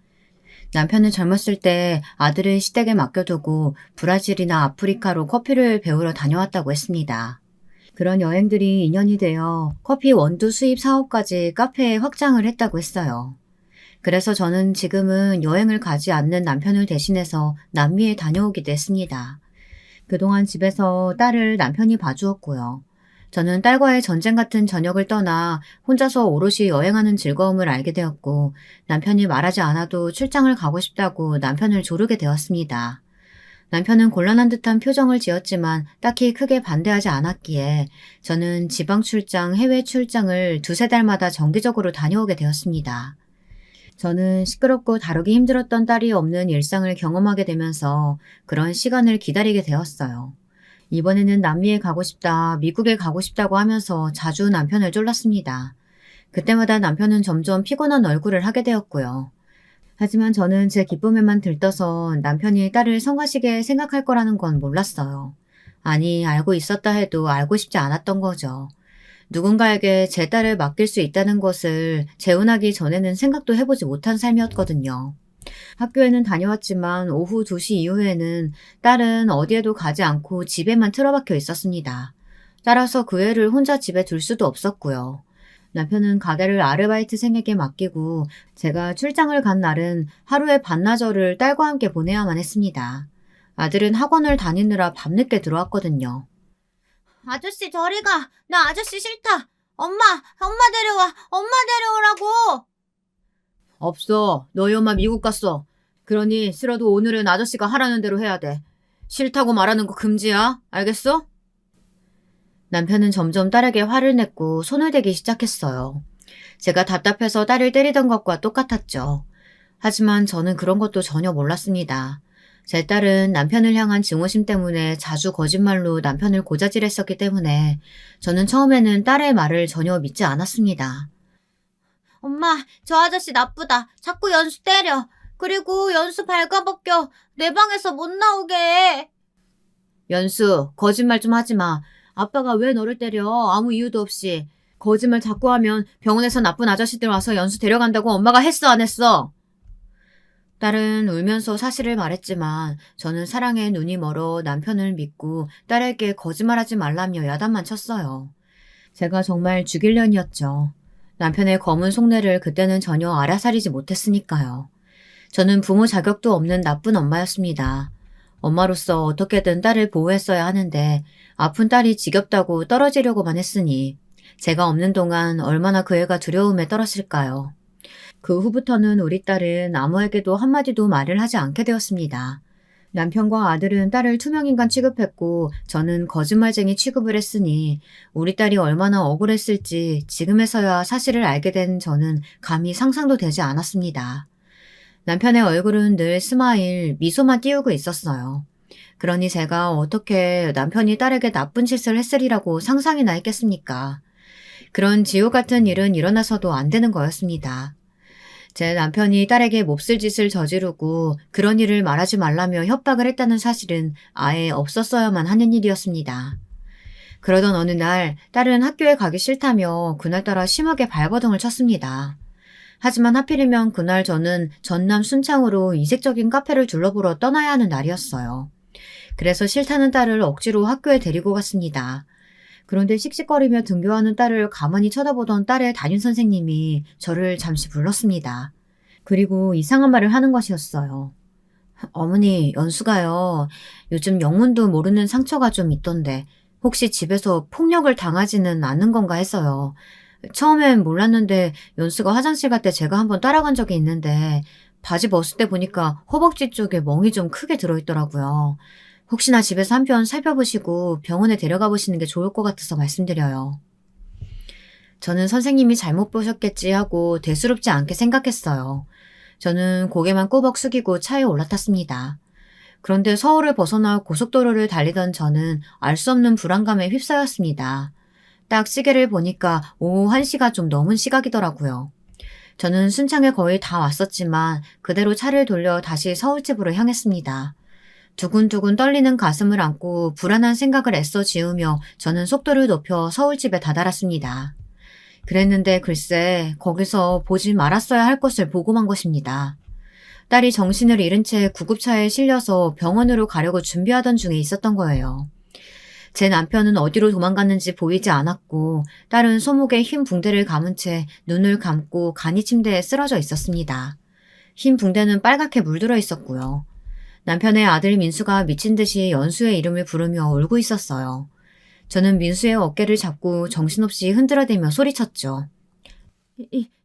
남편은 젊었을 때 아들을 시댁에 맡겨두고 브라질이나 아프리카로 커피를 배우러 다녀왔다고 했습니다. 그런 여행들이 인연이 되어 커피 원두 수입 사업까지 카페에 확장을 했다고 했어요. 그래서 저는 지금은 여행을 가지 않는 남편을 대신해서 남미에 다녀오기도 했습니다. 그동안 집에서 딸을 남편이 봐주었고요. 저는 딸과의 전쟁 같은 저녁을 떠나 혼자서 오롯이 여행하는 즐거움을 알게 되었고 남편이 말하지 않아도 출장을 가고 싶다고 남편을 조르게 되었습니다. 남편은 곤란한 듯한 표정을 지었지만 딱히 크게 반대하지 않았기에 저는 지방 출장, 해외 출장을 두세 달마다 정기적으로 다녀오게 되었습니다. 저는 시끄럽고 다루기 힘들었던 딸이 없는 일상을 경험하게 되면서 그런 시간을 기다리게 되었어요. 이번에는 남미에 가고 싶다, 미국에 가고 싶다고 하면서 자주 남편을 쫄랐습니다. 그때마다 남편은 점점 피곤한 얼굴을 하게 되었고요. 하지만 저는 제 기쁨에만 들떠서 남편이 딸을 성가시게 생각할 거라는 건 몰랐어요. 아니, 알고 있었다 해도 알고 싶지 않았던 거죠. 누군가에게 제 딸을 맡길 수 있다는 것을 재혼하기 전에는 생각도 해보지 못한 삶이었거든요. 학교에는 다녀왔지만 오후 2시 이후에는 딸은 어디에도 가지 않고 집에만 틀어박혀 있었습니다. 따라서 그 애를 혼자 집에 둘 수도 없었고요. 남편은 가게를 아르바이트생에게 맡기고 제가 출장을 간 날은 하루의 반나절을 딸과 함께 보내야만 했습니다. 아들은 학원을 다니느라 밤늦게 들어왔거든요. 아저씨 저리 가. 나 아저씨 싫다. 엄마 데려와. 엄마 데려오라고. 없어. 너희 엄마 미국 갔어. 그러니 싫어도 오늘은 아저씨가 하라는 대로 해야 돼. 싫다고 말하는 거 금지야. 알겠어? 남편은 점점 딸에게 화를 냈고 손을 대기 시작했어요. 제가 답답해서 딸을 때리던 것과 똑같았죠. 하지만 저는 그런 것도 전혀 몰랐습니다. 제 딸은 남편을 향한 증오심 때문에 자주 거짓말로 남편을 고자질했었기 때문에 저는 처음에는 딸의 말을 전혀 믿지 않았습니다. 엄마, 저 아저씨 나쁘다. 자꾸 연수 때려. 그리고 연수 발가벗겨. 내 방에서 못 나오게 해. 연수, 거짓말 좀 하지 마. 아빠가 왜 너를 때려? 아무 이유도 없이. 거짓말 자꾸 하면 병원에서 나쁜 아저씨들 와서 연수 데려간다고 엄마가 했어, 안 했어? 딸은 울면서 사실을 말했지만 저는 사랑에 눈이 멀어 남편을 믿고 딸에게 거짓말하지 말라며 야단만 쳤어요. 제가 정말 죽일 년이었죠. 남편의 검은 속내를 그때는 전혀 알아차리지 못했으니까요. 저는 부모 자격도 없는 나쁜 엄마였습니다. 엄마로서 어떻게든 딸을 보호했어야 하는데 아픈 딸이 지겹다고 떨어지려고만 했으니 제가 없는 동안 얼마나 그 애가 두려움에 떨었을까요. 그 후부터는 우리 딸은 아무에게도 한마디도 말을 하지 않게 되었습니다. 남편과 아들은 딸을 투명인간 취급했고 저는 거짓말쟁이 취급을 했으니 우리 딸이 얼마나 억울했을지 지금에서야 사실을 알게 된 저는 감히 상상도 되지 않았습니다. 남편의 얼굴은 늘 스마일, 미소만 띄우고 있었어요. 그러니 제가 어떻게 남편이 딸에게 나쁜 짓을 했으리라고 상상이나 했겠습니까? 그런 지옥 같은 일은 일어나서도 안 되는 거였습니다. 제 남편이 딸에게 몹쓸 짓을 저지르고 그런 일을 말하지 말라며 협박을 했다는 사실은 아예 없었어야만 하는 일이었습니다. 그러던 어느 날 딸은 학교에 가기 싫다며 그날따라 심하게 발버둥을 쳤습니다. 하지만 하필이면 그날 저는 전남 순창으로 이색적인 카페를 둘러보러 떠나야 하는 날이었어요. 그래서 싫다는 딸을 억지로 학교에 데리고 갔습니다. 그런데 씩씩거리며 등교하는 딸을 가만히 쳐다보던 딸의 담임선생님이 저를 잠시 불렀습니다. 그리고 이상한 말을 하는 것이었어요. 어머니, 연수가요. 요즘 영문도 모르는 상처가 좀 있던데 혹시 집에서 폭력을 당하지는 않는 건가 해서요. 처음엔 몰랐는데 연수가 화장실 갈 때 제가 한번 따라간 적이 있는데 바지 벗을 때 보니까 허벅지 쪽에 멍이 좀 크게 들어있더라고요. 혹시나 집에서 한편 살펴보시고 병원에 데려가 보시는 게 좋을 것 같아서 말씀드려요. 저는 선생님이 잘못 보셨겠지 하고 대수롭지 않게 생각했어요. 저는 고개만 꾸벅 숙이고 차에 올라탔습니다. 그런데 서울을 벗어나 고속도로를 달리던 저는 알 수 없는 불안감에 휩싸였습니다. 딱 시계를 보니까 오후 1시가 좀 넘은 시각이더라고요. 저는 순창에 거의 다 왔었지만 그대로 차를 돌려 다시 서울집으로 향했습니다. 두근두근 떨리는 가슴을 안고 불안한 생각을 애써 지우며 저는 속도를 높여 서울집에 다다랐습니다. 그랬는데 글쎄 거기서 보지 말았어야 할 것을 보고 만 것입니다. 딸이 정신을 잃은 채 구급차에 실려서 병원으로 가려고 준비하던 중에 있었던 거예요. 제 남편은 어디로 도망갔는지 보이지 않았고 딸은 손목에 흰 붕대를 감은 채 눈을 감고 간이 침대에 쓰러져 있었습니다. 흰 붕대는 빨갛게 물들어 있었고요. 남편의 아들 민수가 미친 듯이 연수의 이름을 부르며 울고 있었어요. 저는 민수의 어깨를 잡고 정신없이 흔들어대며 소리쳤죠.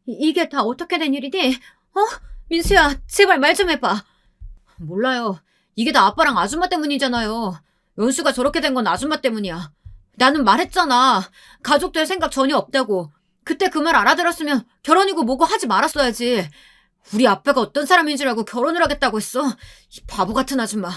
이게 다 어떻게 된 일이니? 민수야, 제발 말 좀 해봐. 몰라요. 이게 다 아빠랑 아줌마 때문이잖아요. 연수가 저렇게 된 건 아줌마 때문이야. 나는 말했잖아. 가족 될 생각 전혀 없다고. 그때 그 말 알아들었으면 결혼이고 뭐고 하지 말았어야지. 우리 아빠가 어떤 사람인 줄 알고 결혼을 하겠다고 했어. 이 바보 같은 아줌마.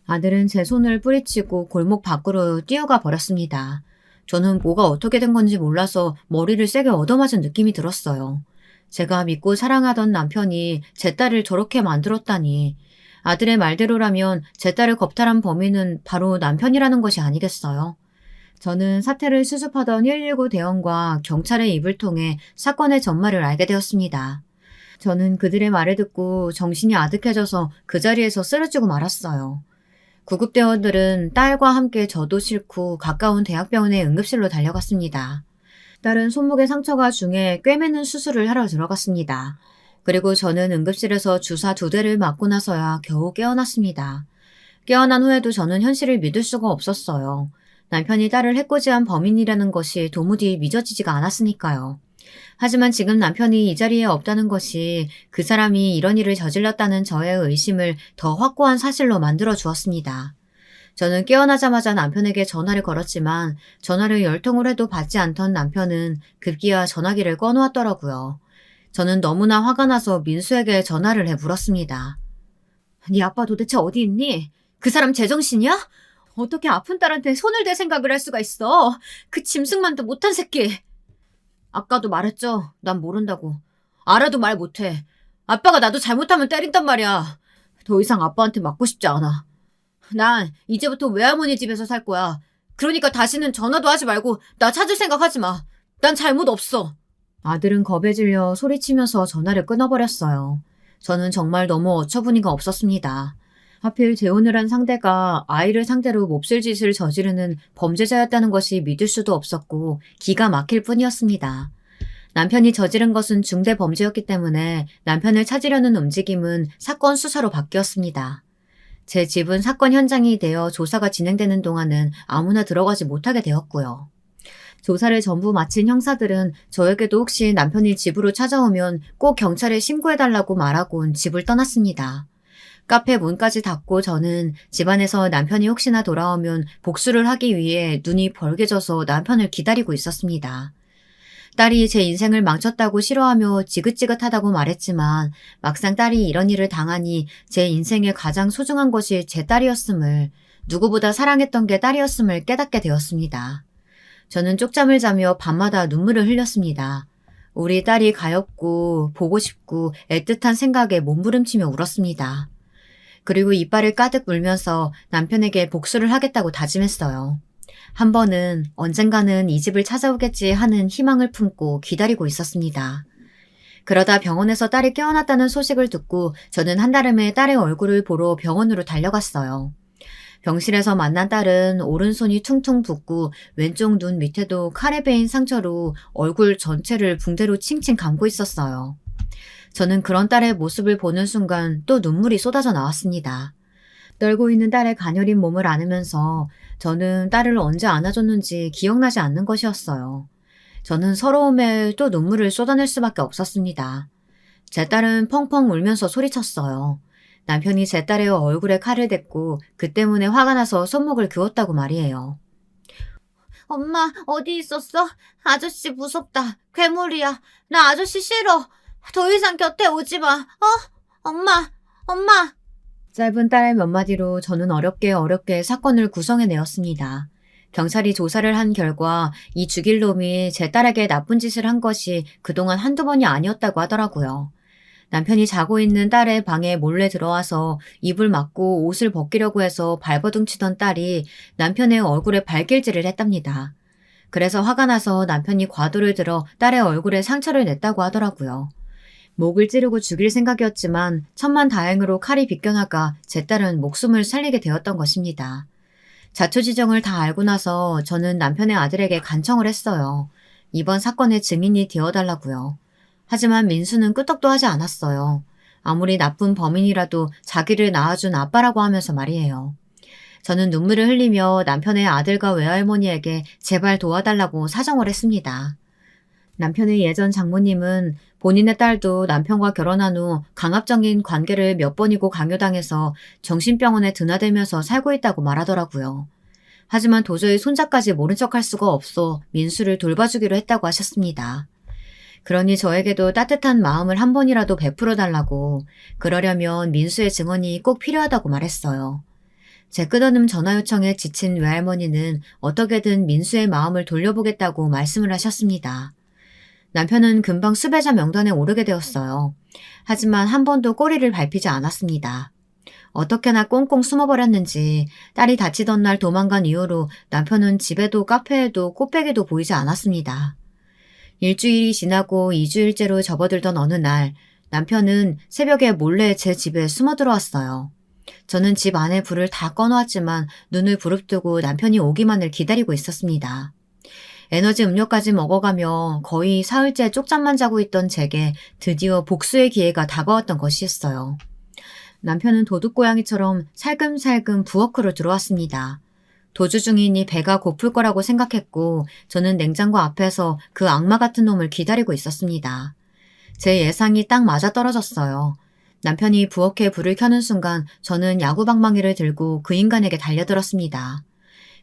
아들은 제 손을 뿌리치고 골목 밖으로 뛰어가 버렸습니다. 저는 뭐가 어떻게 된 건지 몰라서 머리를 세게 얻어맞은 느낌이 들었어요. 제가 믿고 사랑하던 남편이 제 딸을 저렇게 만들었다니. 아들의 말대로라면 제 딸을 겁탈한 범인은 바로 남편이라는 것이 아니겠어요? 저는 사태를 수습하던 119 대원과 경찰의 입을 통해 사건의 전말을 알게 되었습니다. 저는 그들의 말을 듣고 정신이 아득해져서 그 자리에서 쓰러지고 말았어요. 구급대원들은 딸과 함께 저도 싣고 가까운 대학병원의 응급실로 달려갔습니다. 딸은 손목에 상처가 중해 꿰매는 수술을 하러 들어갔습니다. 그리고 저는 응급실에서 주사 2대를 맞고 나서야 겨우 깨어났습니다. 깨어난 후에도 저는 현실을 믿을 수가 없었어요. 남편이 딸을 해코지한 범인이라는 것이 도무지 믿어지지가 않았으니까요. 하지만 지금 남편이 이 자리에 없다는 것이 그 사람이 이런 일을 저질렀다는 저의 의심을 더 확고한 사실로 만들어 주었습니다. 저는 깨어나자마자 남편에게 전화를 걸었지만 전화를 10통을 해도 받지 않던 남편은 급기야 전화기를 꺼놓았더라고요. 저는 너무나 화가 나서 민수에게 전화를 해 물었습니다. 네 아빠 도대체 어디 있니? 그 사람 제정신이야? 어떻게 아픈 딸한테 손을 댈 생각을 할 수가 있어? 그 짐승만도 못한 새끼. 아까도 말했죠. 난 모른다고. 알아도 말 못해. 아빠가 나도 잘못하면 때린단 말이야. 더 이상 아빠한테 맞고 싶지 않아. 난 이제부터 외할머니 집에서 살 거야. 그러니까 다시는 전화도 하지 말고 나 찾을 생각 하지 마. 난 잘못 없어. 아들은 겁에 질려 소리치면서 전화를 끊어버렸어요. 저는 정말 너무 어처구니가 없었습니다. 하필 재혼을 한 상대가 아이를 상대로 몹쓸 짓을 저지르는 범죄자였다는 것이 믿을 수도 없었고 기가 막힐 뿐이었습니다. 남편이 저지른 것은 중대 범죄였기 때문에 남편을 찾으려는 움직임은 사건 수사로 바뀌었습니다. 제 집은 사건 현장이 되어 조사가 진행되는 동안은 아무나 들어가지 못하게 되었고요. 조사를 전부 마친 형사들은 저에게도 혹시 남편이 집으로 찾아오면 꼭 경찰에 신고해달라고 말하곤 집을 떠났습니다. 카페 문까지 닫고 저는 집안에서 남편이 혹시나 돌아오면 복수를 하기 위해 눈이 벌게져서 남편을 기다리고 있었습니다. 딸이 제 인생을 망쳤다고 싫어하며 지긋지긋하다고 말했지만 막상 딸이 이런 일을 당하니 제 인생의 가장 소중한 것이 제 딸이었음을, 누구보다 사랑했던 게 딸이었음을 깨닫게 되었습니다. 저는 쪽잠을 자며 밤마다 눈물을 흘렸습니다. 우리 딸이 가엾고 보고 싶고 애틋한 생각에 몸부림치며 울었습니다. 그리고 이빨을 가득 물면서 남편에게 복수를 하겠다고 다짐했어요. 한 번은 언젠가는 이 집을 찾아오겠지 하는 희망을 품고 기다리고 있었습니다. 그러다 병원에서 딸이 깨어났다는 소식을 듣고 저는 한달음에 딸의 얼굴을 보러 병원으로 달려갔어요. 병실에서 만난 딸은 오른손이 퉁퉁 붓고 왼쪽 눈 밑에도 칼에 베인 상처로 얼굴 전체를 붕대로 칭칭 감고 있었어요. 저는 그런 딸의 모습을 보는 순간 또 눈물이 쏟아져 나왔습니다. 떨고 있는 딸의 가녀린 몸을 안으면서 저는 딸을 언제 안아줬는지 기억나지 않는 것이었어요. 저는 서러움에 또 눈물을 쏟아낼 수밖에 없었습니다. 제 딸은 펑펑 울면서 소리쳤어요. 남편이 제 딸의 얼굴에 칼을 댔고 그 때문에 화가 나서 손목을 그었다고 말이에요. 엄마, 어디 있었어? 아저씨 무섭다. 괴물이야. 나 아저씨 싫어. 더 이상 곁에 오지 마. 엄마. 짧은 딸의 몇 마디로 저는 어렵게 사건을 구성해내었습니다. 경찰이 조사를 한 결과 이 죽일 놈이 제 딸에게 나쁜 짓을 한 것이 그동안 한두 번이 아니었다고 하더라고요. 남편이 자고 있는 딸의 방에 몰래 들어와서 이불 막고 옷을 벗기려고 해서 발버둥 치던 딸이 남편의 얼굴에 발길질을 했답니다. 그래서 화가 나서 남편이 과도를 들어 딸의 얼굴에 상처를 냈다고 하더라고요. 목을 찌르고 죽일 생각이었지만 천만다행으로 칼이 비껴나가 제 딸은 목숨을 살리게 되었던 것입니다. 자초지정을 다 알고 나서 저는 남편의 아들에게 간청을 했어요. 이번 사건의 증인이 되어달라고요. 하지만 민수는 끄떡도 하지 않았어요. 아무리 나쁜 범인이라도 자기를 낳아준 아빠라고 하면서 말이에요. 저는 눈물을 흘리며 남편의 아들과 외할머니에게 제발 도와달라고 사정을 했습니다. 남편의 예전 장모님은 본인의 딸도 남편과 결혼한 후 강압적인 관계를 몇 번이고 강요당해서 정신병원에 드나들면서 살고 있다고 말하더라고요. 하지만 도저히 손자까지 모른 척할 수가 없어 민수를 돌봐주기로 했다고 하셨습니다. 그러니 저에게도 따뜻한 마음을 한 번이라도 베풀어 달라고, 그러려면 민수의 증언이 꼭 필요하다고 말했어요. 제 끝없는 전화 요청에 지친 외할머니는 어떻게든 민수의 마음을 돌려보겠다고 말씀을 하셨습니다. 남편은 금방 수배자 명단에 오르게 되었어요. 하지만 한 번도 꼬리를 밟히지 않았습니다. 어떻게나 꽁꽁 숨어버렸는지 딸이 다치던 날 도망간 이후로 남편은 집에도 카페에도 꽃배기도 보이지 않았습니다. 일주일이 지나고 2주일째로 접어들던 어느 날 남편은 새벽에 몰래 제 집에 숨어 들어왔어요. 저는 집 안에 불을 다 꺼놓았지만 눈을 부릅뜨고 남편이 오기만을 기다리고 있었습니다. 에너지 음료까지 먹어가며 거의 사흘째 쪽잠만 자고 있던 제게 드디어 복수의 기회가 다가왔던 것이었어요. 남편은 도둑고양이처럼 살금살금 부엌으로 들어왔습니다. 도주 중이니 배가 고플 거라고 생각했고 저는 냉장고 앞에서 그 악마 같은 놈을 기다리고 있었습니다. 제 예상이 딱 맞아떨어졌어요. 남편이 부엌에 불을 켜는 순간 저는 야구방망이를 들고 그 인간에게 달려들었습니다.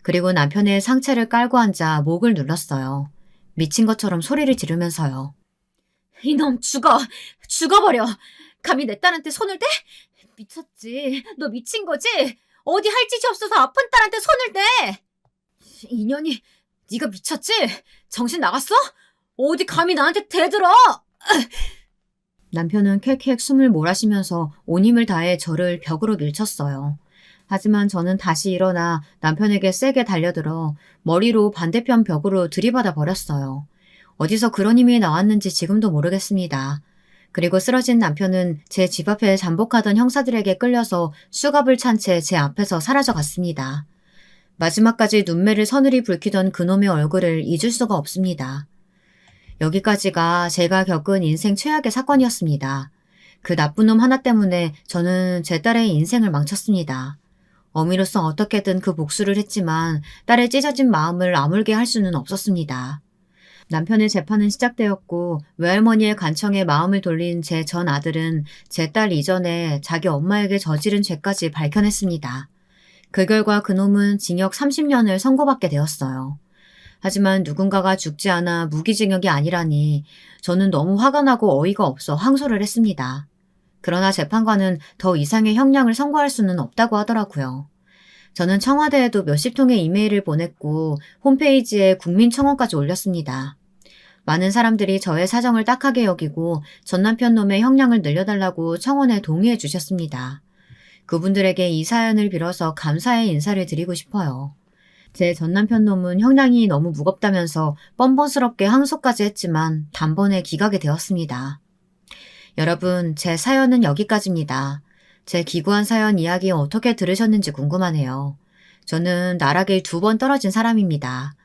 그리고 남편의 상체를 깔고 앉아 목을 눌렀어요. 미친 것처럼 소리를 지르면서요. 이놈 죽어버려. 감히 내 딸한테 손을 대? 미쳤지. 너 미친 거지? 어디 할 짓이 없어서 아픈 딸한테 손을 대. 인연이, 네가 미쳤지? 정신 나갔어? 어디 감히 나한테 대들어? 남편은 쾌쾌 숨을 몰아쉬면서 온 힘을 다해 저를 벽으로 밀쳤어요. 하지만 저는 다시 일어나 남편에게 세게 달려들어 머리로 반대편 벽으로 들이받아 버렸어요. 어디서 그런 힘이 나왔는지 지금도 모르겠습니다. 그리고 쓰러진 남편은 제 집 앞에 잠복하던 형사들에게 끌려서 수갑을 찬 채 제 앞에서 사라져 갔습니다. 마지막까지 눈매를 서늘히 붉히던 그놈의 얼굴을 잊을 수가 없습니다. 여기까지가 제가 겪은 인생 최악의 사건이었습니다. 그 나쁜 놈 하나 때문에 저는 제 딸의 인생을 망쳤습니다. 어미로서 어떻게든 그 복수를 했지만 딸의 찢어진 마음을 아물게 할 수는 없었습니다. 남편의 재판은 시작되었고 외할머니의 간청에 마음을 돌린 제 전 아들은 제 딸 이전에 자기 엄마에게 저지른 죄까지 밝혀냈습니다. 그 결과 그놈은 징역 30년을 선고받게 되었어요. 하지만 누군가가 죽지 않아 무기징역이 아니라니 저는 너무 화가 나고 어이가 없어 항소를 했습니다. 그러나 재판관은 더 이상의 형량을 선고할 수는 없다고 하더라고요. 저는 청와대에도 몇십 통의 이메일을 보냈고 홈페이지에 국민청원까지 올렸습니다. 많은 사람들이 저의 사정을 딱하게 여기고 전남편 놈의 형량을 늘려달라고 청원에 동의해 주셨습니다. 그분들에게 이 사연을 빌어서 감사의 인사를 드리고 싶어요. 제 전남편 놈은 형량이 너무 무겁다면서 뻔뻔스럽게 항소까지 했지만 단번에 기각이 되었습니다. 여러분, 제 사연은 여기까지입니다. 제 기구한 사연 이야기 어떻게 들으셨는지 궁금하네요. 저는 나락에 2번 떨어진 사람입니다.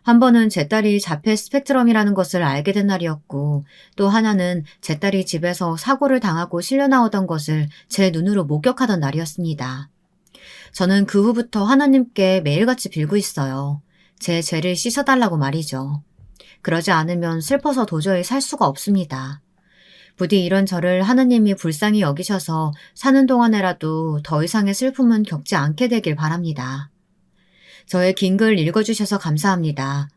한 번은 제 딸이 자폐 스펙트럼이라는 것을 알게 된 날이었고, 또 하나는 제 딸이 집에서 사고를 당하고 실려 나오던 것을 제 눈으로 목격하던 날이었습니다. 저는 그 후부터 하나님께 매일같이 빌고 있어요. 제 죄를 씻어달라고 말이죠. 그러지 않으면 슬퍼서 도저히 살 수가 없습니다. 부디 이런 저를 하느님이 불쌍히 여기셔서 사는 동안에라도 더 이상의 슬픔은 겪지 않게 되길 바랍니다. 저의 긴 글 읽어주셔서 감사합니다.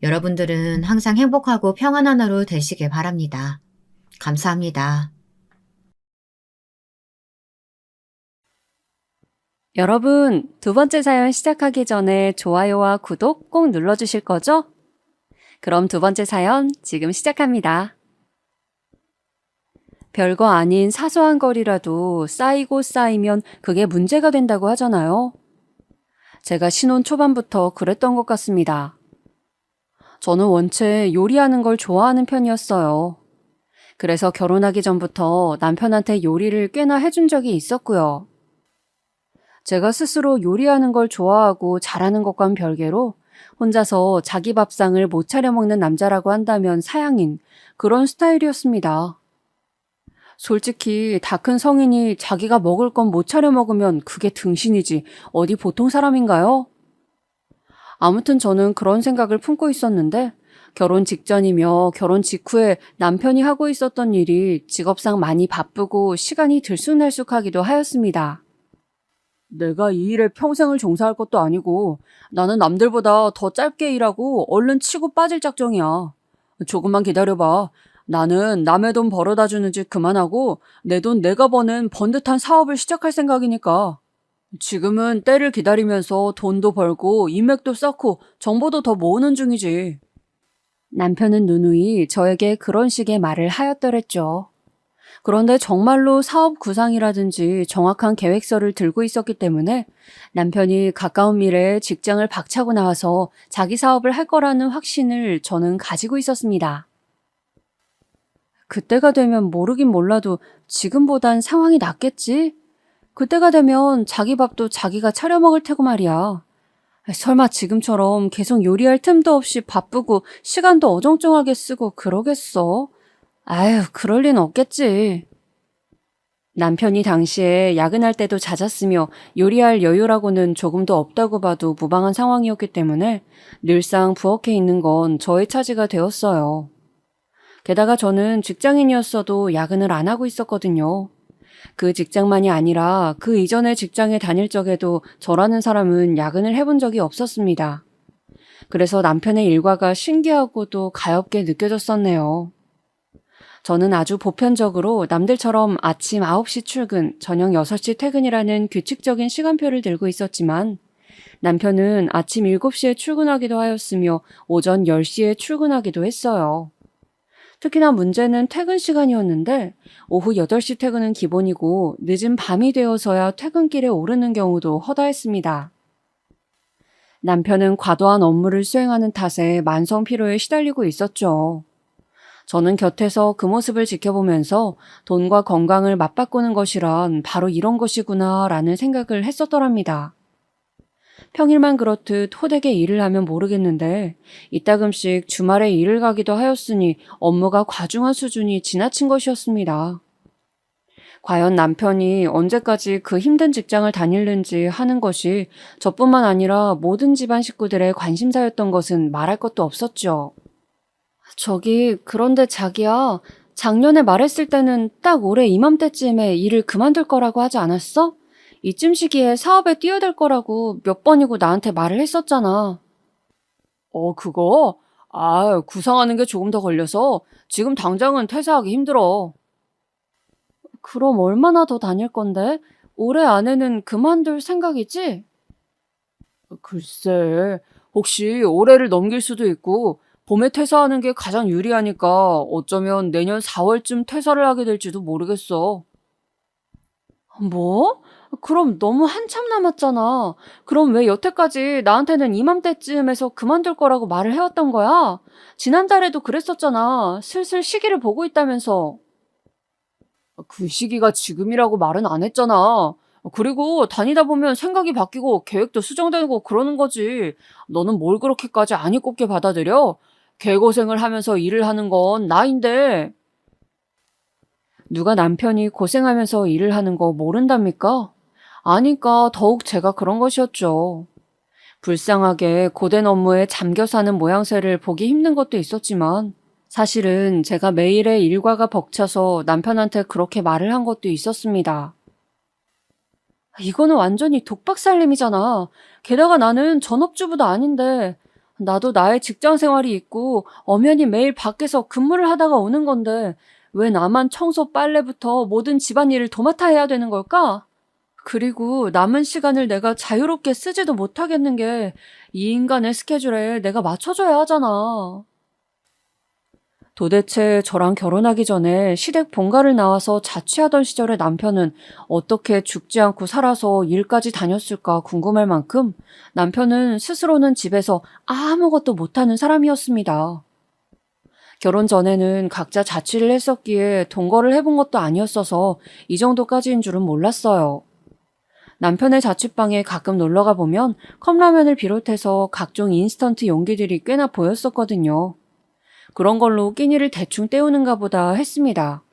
여러분들은 항상 행복하고 평안한 하루 되시길 바랍니다. 감사합니다. 여러분, 2번째 사연 시작하기 전에 좋아요와 구독 꼭 눌러주실 거죠? 그럼 2번째 사연 지금 시작합니다. 별거 아닌 사소한 거리라도 쌓이고 쌓이면 그게 문제가 된다고 하잖아요. 제가 신혼 초반부터 그랬던 것 같습니다. 저는 원체 요리하는 걸 좋아하는 편이었어요. 그래서 결혼하기 전부터 남편한테 요리를 꽤나 해준 적이 있었고요. 제가 스스로 요리하는 걸 좋아하고 잘하는 것과는 별개로 혼자서 자기 밥상을 못 차려 먹는 남자라고 한다면 사양인 그런 스타일이었습니다. 솔직히 다 큰 성인이 자기가 먹을 건 못 차려 먹으면 그게 등신이지 어디 보통 사람인가요? 아무튼 저는 그런 생각을 품고 있었는데 결혼 직전이며 결혼 직후에 남편이 하고 있었던 일이 직업상 많이 바쁘고 시간이 들쑥날쑥하기도 하였습니다. 내가 이 일에 평생을 종사할 것도 아니고 나는 남들보다 더 짧게 일하고 얼른 치고 빠질 작정이야. 조금만 기다려봐. 나는 남의 돈 벌어다 주는 짓 그만하고 내 돈 내가 버는 번듯한 사업을 시작할 생각이니까. 지금은 때를 기다리면서 돈도 벌고 인맥도 쌓고 정보도 더 모으는 중이지. 남편은 누누이 저에게 그런 식의 말을 하였더랬죠. 그런데 정말로 사업 구상이라든지 정확한 계획서를 들고 있었기 때문에 남편이 가까운 미래에 직장을 박차고 나와서 자기 사업을 할 거라는 확신을 저는 가지고 있었습니다. 그때가 되면 모르긴 몰라도 지금보단 상황이 낫겠지? 그때가 되면 자기 밥도 자기가 차려 먹을 테고 말이야. 설마 지금처럼 계속 요리할 틈도 없이 바쁘고 시간도 어정쩡하게 쓰고 그러겠어? 아유, 그럴 리는 없겠지. 남편이 당시에 야근할 때도 잦았으며 요리할 여유라고는 조금도 없다고 봐도 무방한 상황이었기 때문에 늘상 부엌에 있는 건 저의 차지가 되었어요. 게다가 저는 직장인이었어도 야근을 안 하고 있었거든요. 그 직장만이 아니라 그 이전의 직장에 다닐 적에도 저라는 사람은 야근을 해본 적이 없었습니다. 그래서 남편의 일과가 신기하고도 가엾게 느껴졌었네요. 저는 아주 보편적으로 남들처럼 아침 9시 출근, 저녁 6시 퇴근이라는 규칙적인 시간표를 들고 있었지만 남편은 아침 7시에 출근하기도 하였으며 오전 10시에 출근하기도 했어요. 특히나 문제는 퇴근 시간이었는데 오후 8시 퇴근은 기본이고 늦은 밤이 되어서야 퇴근길에 오르는 경우도 허다했습니다. 남편은 과도한 업무를 수행하는 탓에 만성 피로에 시달리고 있었죠. 저는 곁에서 그 모습을 지켜보면서 돈과 건강을 맞바꾸는 것이란 바로 이런 것이구나 라는 생각을 했었더랍니다. 평일만 그렇듯 호되게 일을 하면 모르겠는데 이따금씩 주말에 일을 가기도 하였으니 업무가 과중한 수준이 지나친 것이었습니다. 과연 남편이 언제까지 그 힘든 직장을 다닐는지 하는 것이 저뿐만 아니라 모든 집안 식구들의 관심사였던 것은 말할 것도 없었죠. 그런데 자기야, 작년에 말했을 때는 딱 올해 이맘때쯤에 일을 그만둘 거라고 하지 않았어? 이쯤 시기에 사업에 뛰어들 거라고 몇 번이고 나한테 말을 했었잖아. 그거? 구상하는 게 조금 더 걸려서 지금 당장은 퇴사하기 힘들어. 그럼 얼마나 더 다닐 건데? 올해 안에는 그만둘 생각이지? 글쎄, 혹시 올해를 넘길 수도 있고, 봄에 퇴사하는 게 가장 유리하니까 어쩌면 내년 4월쯤 퇴사를 하게 될지도 모르겠어. 뭐? 그럼 너무 한참 남았잖아. 그럼 왜 여태까지 나한테는 이맘때쯤에서 그만둘 거라고 말을 해왔던 거야? 지난달에도 그랬었잖아. 슬슬 시기를 보고 있다면서. 그 시기가 지금이라고 말은 안 했잖아. 그리고 다니다 보면 생각이 바뀌고 계획도 수정되고 그러는 거지. 너는 뭘 그렇게까지 안이 꼽게 받아들여? 개고생을 하면서 일을 하는 건 나인데. 누가 남편이 고생하면서 일을 하는 거 모른답니까? 아니까 더욱 제가 그런 것이었죠. 불쌍하게 고된 업무에 잠겨 사는 모양새를 보기 힘든 것도 있었지만 사실은 제가 매일의 일과가 벅차서 남편한테 그렇게 말을 한 것도 있었습니다. 이거는 완전히 독박살림이잖아. 게다가 나는 전업주부도 아닌데 나도 나의 직장 생활이 있고 엄연히 매일 밖에서 근무를 하다가 오는 건데 왜 나만 청소 빨래부터 모든 집안일을 도맡아 해야 되는 걸까? 그리고 남은 시간을 내가 자유롭게 쓰지도 못하겠는 게 이 인간의 스케줄에 내가 맞춰줘야 하잖아. 도대체 저랑 결혼하기 전에 시댁 본가를 나와서 자취하던 시절의 남편은 어떻게 죽지 않고 살아서 일까지 다녔을까 궁금할 만큼 남편은 스스로는 집에서 아무것도 못하는 사람이었습니다. 결혼 전에는 각자 자취를 했었기에 동거를 해본 것도 아니었어서 이 정도까지인 줄은 몰랐어요. 남편의 자취방에 가끔 놀러가 보면 컵라면을 비롯해서 각종 인스턴트 용기들이 꽤나 보였었거든요. 그런 걸로 끼니를 대충 때우는가 보다 했습니다.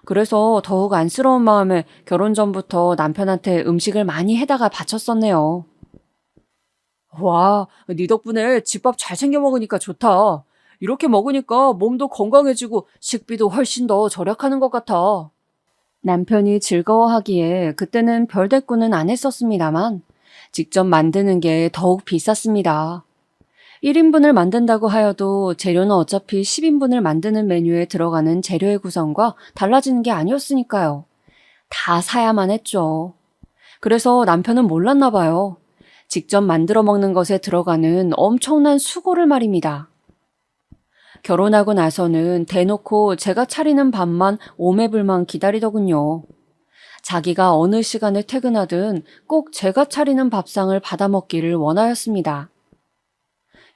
그래서 더욱 안쓰러운 마음에 결혼 전부터 남편한테 음식을 많이 해다가 바쳤었네요. 와, 네 덕분에 집밥 잘 챙겨 먹으니까 좋다. 이렇게 먹으니까 몸도 건강해지고 식비도 훨씬 더 절약하는 것 같아. 남편이 즐거워하기에 그때는 별 대꾸는 안 했었습니다만 직접 만드는 게 더욱 비쌌습니다. 1인분을 만든다고 하여도 재료는 어차피 10인분을 만드는 메뉴에 들어가는 재료의 구성과 달라지는 게 아니었으니까요. 다 사야만 했죠. 그래서 남편은 몰랐나 봐요. 직접 만들어 먹는 것에 들어가는 엄청난 수고를 말입니다. 결혼하고 나서는 대놓고 제가 차리는 밥만 오매불만 기다리더군요. 자기가 어느 시간에 퇴근하든 꼭 제가 차리는 밥상을 받아먹기를 원하였습니다.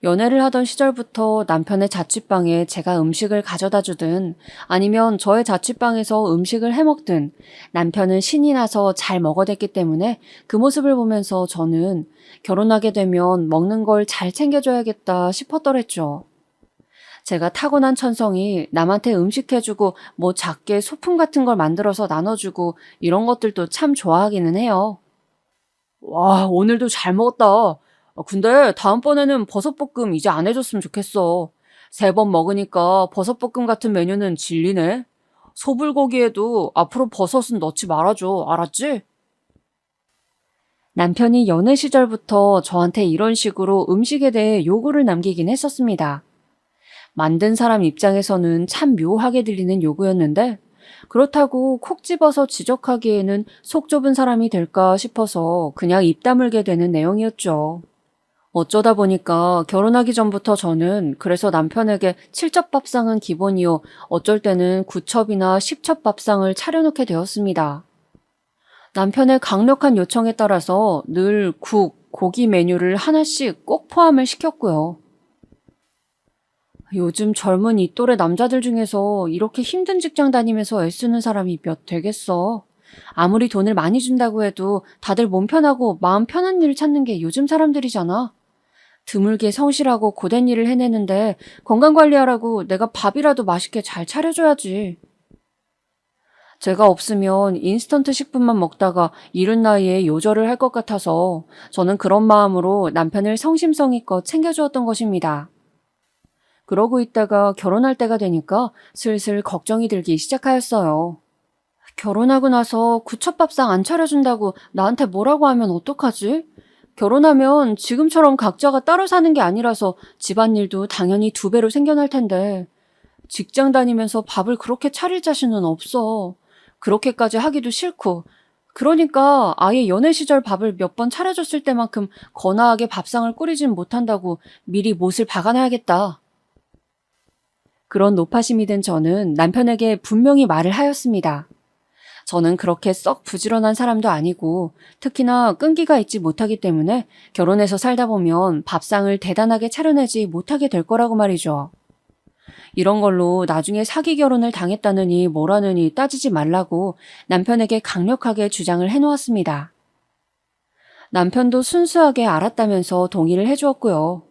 연애를 하던 시절부터 남편의 자취방에 제가 음식을 가져다 주든 아니면 저의 자취방에서 음식을 해먹든 남편은 신이 나서 잘 먹어댔기 때문에 그 모습을 보면서 저는 결혼하게 되면 먹는 걸 잘 챙겨줘야겠다 싶었더랬죠. 제가 타고난 천성이 남한테 음식 해주고 뭐 작게 소품 같은 걸 만들어서 나눠주고 이런 것들도 참 좋아하기는 해요. 와, 오늘도 잘 먹었다. 근데 다음번에는 버섯볶음 이제 안 해줬으면 좋겠어. 3번 먹으니까 버섯볶음 같은 메뉴는 질리네. 소불고기에도 앞으로 버섯은 넣지 말아줘. 알았지? 남편이 연애 시절부터 저한테 이런 식으로 음식에 대해 요구를 남기긴 했었습니다. 만든 사람 입장에서는 참 묘하게 들리는 요구였는데 그렇다고 콕 집어서 지적하기에는 속 좁은 사람이 될까 싶어서 그냥 입 다물게 되는 내용이었죠. 어쩌다 보니까 결혼하기 전부터 저는 그래서 남편에게 7첩 밥상은 기본이요 어쩔 때는 9첩이나 10첩 밥상을 차려놓게 되었습니다. 남편의 강력한 요청에 따라서 늘 국, 고기 메뉴를 하나씩 꼭 포함을 시켰고요. 요즘 젊은 이 또래 남자들 중에서 이렇게 힘든 직장 다니면서 애쓰는 사람이 몇 되겠어. 아무리 돈을 많이 준다고 해도 다들 몸 편하고 마음 편한 일을 찾는 게 요즘 사람들이잖아. 드물게 성실하고 고된 일을 해내는데 건강관리하라고 내가 밥이라도 맛있게 잘 차려줘야지. 제가 없으면 인스턴트 식품만 먹다가 이른 나이에 요절을 할 것 같아서 저는 그런 마음으로 남편을 성심성의껏 챙겨주었던 것입니다. 그러고 있다가 결혼할 때가 되니까 슬슬 걱정이 들기 시작하였어요. 결혼하고 나서 구첩밥상 안 차려준다고 나한테 뭐라고 하면 어떡하지? 결혼하면 지금처럼 각자가 따로 사는 게 아니라서 집안일도 당연히 2배로 생겨날 텐데 직장 다니면서 밥을 그렇게 차릴 자신은 없어. 그렇게까지 하기도 싫고. 그러니까 아예 연애 시절 밥을 몇 번 차려줬을 때만큼 거나하게 밥상을 꾸리진 못한다고 미리 못을 박아놔야겠다. 그런 노파심이 든 저는 남편에게 분명히 말을 하였습니다. 저는 그렇게 썩 부지런한 사람도 아니고 특히나 끈기가 있지 못하기 때문에 결혼해서 살다 보면 밥상을 대단하게 차려내지 못하게 될 거라고 말이죠. 이런 걸로 나중에 사기 결혼을 당했다느니 뭐라느니 따지지 말라고 남편에게 강력하게 주장을 해놓았습니다. 남편도 순수하게 알았다면서 동의를 해주었고요.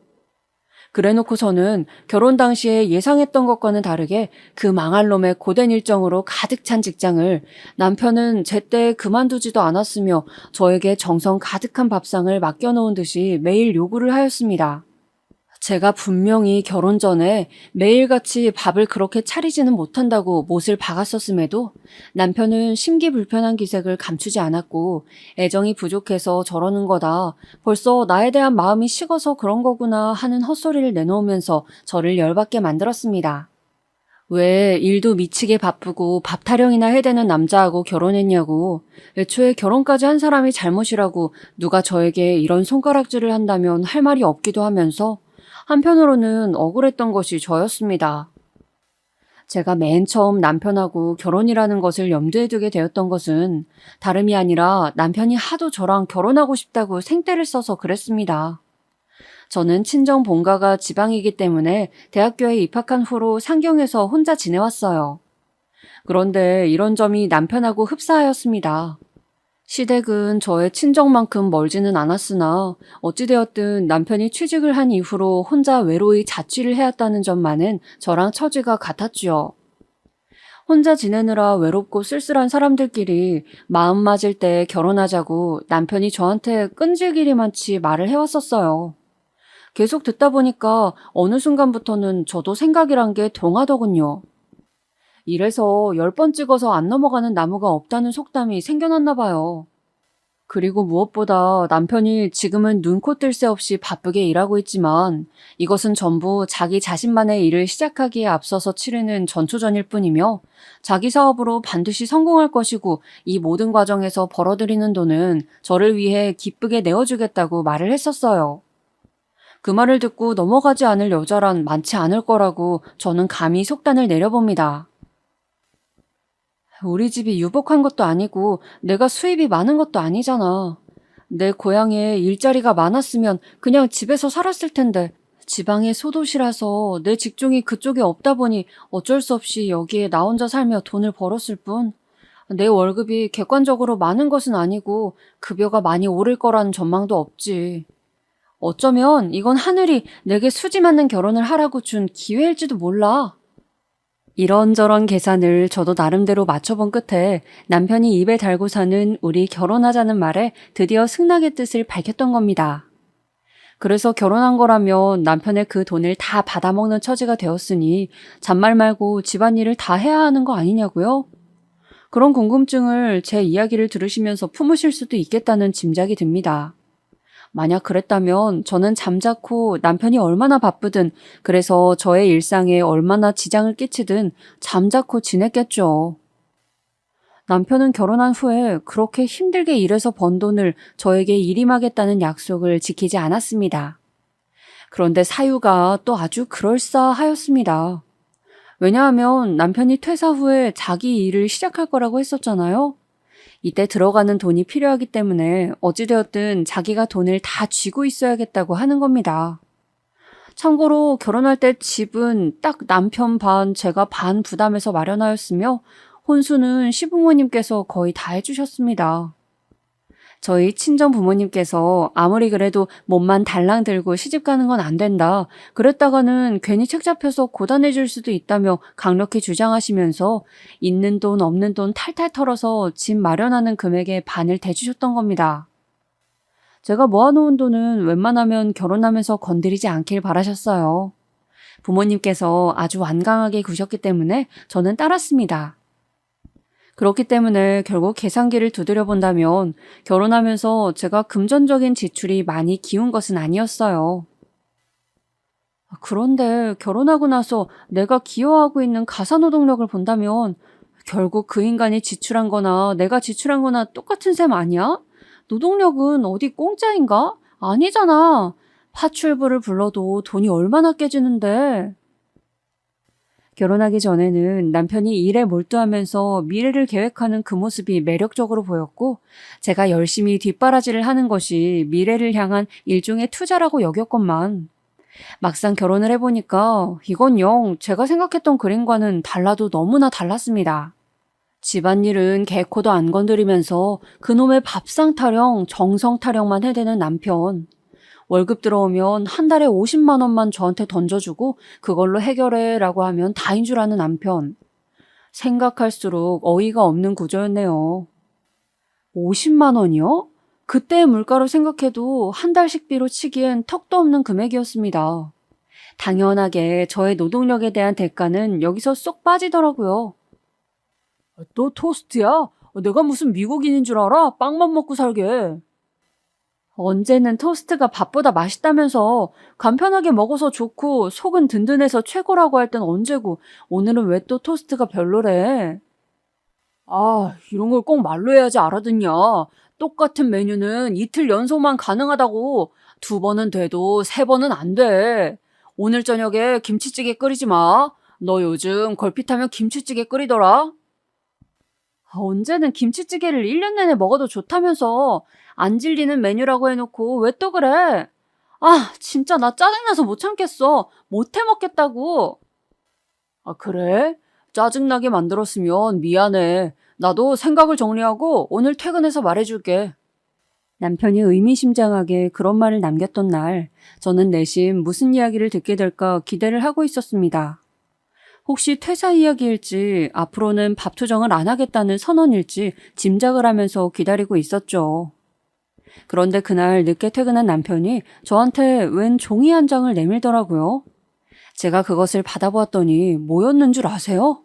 그래놓고서는 결혼 당시에 예상했던 것과는 다르게 그 망할 놈의 고된 일정으로 가득 찬 직장을 남편은 제때 그만두지도 않았으며 저에게 정성 가득한 밥상을 맡겨놓은 듯이 매일 요구를 하였습니다. 제가 분명히 결혼 전에 매일같이 밥을 그렇게 차리지는 못한다고 못을 박았었음에도 남편은 심기불편한 기색을 감추지 않았고 애정이 부족해서 저러는 거다. 벌써 나에 대한 마음이 식어서 그런 거구나 하는 헛소리를 내놓으면서 저를 열받게 만들었습니다. 왜 일도 미치게 바쁘고 밥 타령이나 해대는 남자하고 결혼했냐고. 애초에 결혼까지 한 사람이 잘못이라고 누가 저에게 이런 손가락질을 한다면 할 말이 없기도 하면서 한편으로는 억울했던 것이 저였습니다. 제가 맨 처음 남편하고 결혼이라는 것을 염두에 두게 되었던 것은 다름이 아니라 남편이 하도 저랑 결혼하고 싶다고 생떼를 써서 그랬습니다. 저는 친정 본가가 지방이기 때문에 대학교에 입학한 후로 상경에서 혼자 지내왔어요. 그런데 이런 점이 남편하고 흡사하였습니다. 시댁은 저의 친정만큼 멀지는 않았으나 어찌되었든 남편이 취직을 한 이후로 혼자 외로이 자취를 해왔다는 점만은 저랑 처지가 같았지요. 혼자 지내느라 외롭고 쓸쓸한 사람들끼리 마음 맞을 때 결혼하자고 남편이 저한테 끈질기리만치 말을 해왔었어요. 계속 듣다 보니까 어느 순간부터는 저도 생각이란 게 동하더군요. 이래서 10번 찍어서 안 넘어가는 나무가 없다는 속담이 생겨났나 봐요. 그리고 무엇보다 남편이 지금은 눈코 뜰 새 없이 바쁘게 일하고 있지만 이것은 전부 자기 자신만의 일을 시작하기에 앞서서 치르는 전초전일 뿐이며 자기 사업으로 반드시 성공할 것이고 이 모든 과정에서 벌어들이는 돈은 저를 위해 기쁘게 내어주겠다고 말을 했었어요. 그 말을 듣고 넘어가지 않을 여자란 많지 않을 거라고 저는 감히 속단을 내려봅니다. 우리 집이 유복한 것도 아니고 내가 수입이 많은 것도 아니잖아. 내 고향에 일자리가 많았으면 그냥 집에서 살았을 텐데 지방의 소도시라서 내 직종이 그쪽에 없다 보니 어쩔 수 없이 여기에 나 혼자 살며 돈을 벌었을 뿐. 내 월급이 객관적으로 많은 것은 아니고 급여가 많이 오를 거라는 전망도 없지. 어쩌면 이건 하늘이 내게 수지 맞는 결혼을 하라고 준 기회일지도 몰라. 이런저런 계산을 저도 나름대로 맞춰본 끝에 남편이 입에 달고 사는 우리 결혼하자는 말에 드디어 승낙의 뜻을 밝혔던 겁니다. 그래서 결혼한 거라면 남편의 그 돈을 다 받아먹는 처지가 되었으니 잔말 말고 집안일을 다 해야 하는 거 아니냐고요? 그런 궁금증을 제 이야기를 들으시면서 품으실 수도 있겠다는 짐작이 듭니다. 만약 그랬다면 저는 잠자코 남편이 얼마나 바쁘든 그래서 저의 일상에 얼마나 지장을 끼치든 잠자코 지냈겠죠. 남편은 결혼한 후에 그렇게 힘들게 일해서 번 돈을 저에게 일임하겠다는 약속을 지키지 않았습니다. 그런데 사유가 또 아주 그럴싸하였습니다. 왜냐하면 남편이 퇴사 후에 자기 일을 시작할 거라고 했었잖아요. 이때 들어가는 돈이 필요하기 때문에 어찌되었든 자기가 돈을 다 쥐고 있어야겠다고 하는 겁니다. 참고로 결혼할 때 집은 딱 남편 반, 제가 반 부담해서 마련하였으며 혼수는 시부모님께서 거의 다 해주셨습니다. 저희 친정 부모님께서 아무리 그래도 몸만 달랑 들고 시집 가는 건 안 된다. 그랬다가는 괜히 책 잡혀서 고단해질 수도 있다며 강력히 주장하시면서 있는 돈 없는 돈 탈탈 털어서 집 마련하는 금액의 반을 대주셨던 겁니다. 제가 모아놓은 돈은 웬만하면 결혼하면서 건드리지 않길 바라셨어요. 부모님께서 아주 완강하게 구셨기 때문에 저는 따랐습니다. 그렇기 때문에 결국 계산기를 두드려 본다면 결혼하면서 제가 금전적인 지출이 많이 기운 것은 아니었어요. 그런데 결혼하고 나서 내가 기여하고 있는 가사노동력을 본다면 결국 그 인간이 지출한 거나 내가 지출한 거나 똑같은 셈 아니야? 노동력은 어디 공짜인가? 아니잖아. 파출부를 불러도 돈이 얼마나 깨지는데. 결혼하기 전에는 남편이 일에 몰두하면서 미래를 계획하는 그 모습이 매력적으로 보였고 제가 열심히 뒷바라지를 하는 것이 미래를 향한 일종의 투자라고 여겼건만 막상 결혼을 해보니까 이건 영 제가 생각했던 그림과는 달라도 너무나 달랐습니다. 집안일은 개코도 안 건드리면서 그놈의 밥상 타령, 정성 타령만 해대는 남편. 월급 들어오면 한 달에 50만 원만 저한테 던져주고 그걸로 해결해라고 하면 다인 줄 아는 남편. 생각할수록 어이가 없는 구조였네요. 50만 원이요? 그때의 물가로 생각해도 한 달 식비로 치기엔 턱도 없는 금액이었습니다. 당연하게 저의 노동력에 대한 대가는 여기서 쏙 빠지더라고요. 너 토스트야? 내가 무슨 미국인인 줄 알아? 빵만 먹고 살게. 언제는 토스트가 밥보다 맛있다면서 간편하게 먹어서 좋고 속은 든든해서 최고라고 할 땐 언제고 오늘은 왜 또 토스트가 별로래? 아, 이런 걸 꼭 말로 해야지 알아듣냐. 똑같은 메뉴는 이틀 연속만 가능하다고. 2번은 돼도 3번은 안 돼. 오늘 저녁에 김치찌개 끓이지 마. 너 요즘 걸핏하면 김치찌개 끓이더라. 언제는 김치찌개를 1년 내내 먹어도 좋다면서 안 질리는 메뉴라고 해놓고 왜 또 그래? 아, 진짜 나 짜증나서 못 참겠어. 못 해먹겠다고. 아, 그래? 짜증나게 만들었으면 미안해. 나도 생각을 정리하고 오늘 퇴근해서 말해줄게. 남편이 의미심장하게 그런 말을 남겼던 날, 저는 내심 무슨 이야기를 듣게 될까 기대를 하고 있었습니다. 혹시 퇴사 이야기일지 앞으로는 밥 투정을 안 하겠다는 선언일지 짐작을 하면서 기다리고 있었죠. 그런데 그날 늦게 퇴근한 남편이 저한테 웬 종이 한 장을 내밀더라고요. 제가 그것을 받아보았더니 뭐였는 줄 아세요?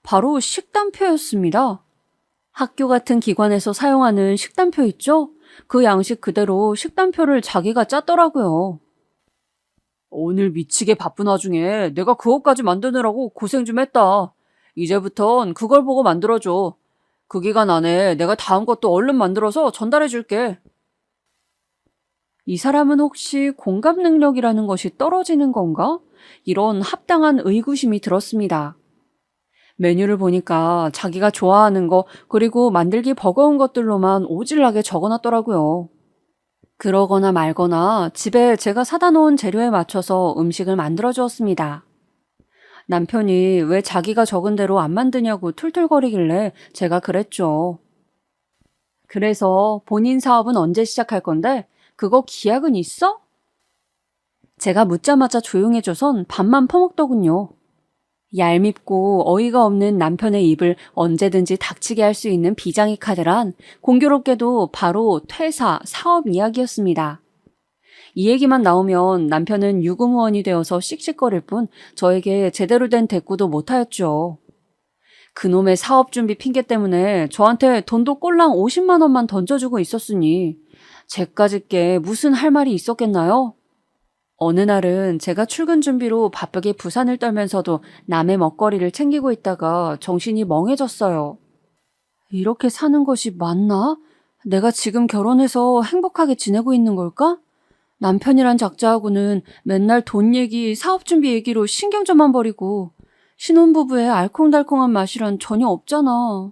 바로 식단표였습니다. 학교 같은 기관에서 사용하는 식단표 있죠? 그 양식 그대로 식단표를 자기가 짰더라고요. 오늘 미치게 바쁜 와중에 내가 그것까지 만드느라고 고생 좀 했다. 이제부턴 그걸 보고 만들어줘. 그 기간 안에 내가 다음 것도 얼른 만들어서 전달해줄게. 이 사람은 혹시 공감 능력이라는 것이 떨어지는 건가? 이런 합당한 의구심이 들었습니다. 메뉴를 보니까 자기가 좋아하는 거 그리고 만들기 버거운 것들로만 오질나게 적어놨더라고요. 그러거나 말거나 집에 제가 사다 놓은 재료에 맞춰서 음식을 만들어 주었습니다. 남편이 왜 자기가 적은 대로 안 만드냐고 툴툴거리길래 제가 그랬죠. 그래서 본인 사업은 언제 시작할 건데 그거 기약은 있어? 제가 묻자마자 조용해져선 밥만 퍼먹더군요. 얄밉고 어이가 없는 남편의 입을 언제든지 닥치게 할 수 있는 비장의 카드란 공교롭게도 바로 퇴사, 사업 이야기였습니다. 이 얘기만 나오면 남편은 유구무원이 되어서 씩씩거릴 뿐 저에게 제대로 된 대꾸도 못하였죠. 그놈의 사업 준비 핑계 때문에 저한테 돈도 꼴랑 50만 원만 던져주고 있었으니 제까짓 게 무슨 할 말이 있었겠나요? 어느 날은 제가 출근 준비로 바쁘게 부산을 떨면서도 남의 먹거리를 챙기고 있다가 정신이 멍해졌어요. 이렇게 사는 것이 맞나? 내가 지금 결혼해서 행복하게 지내고 있는 걸까? 남편이란 작자하고는 맨날 돈 얘기, 사업 준비 얘기로 신경전만 벌이고 신혼부부의 알콩달콩한 맛이란 전혀 없잖아.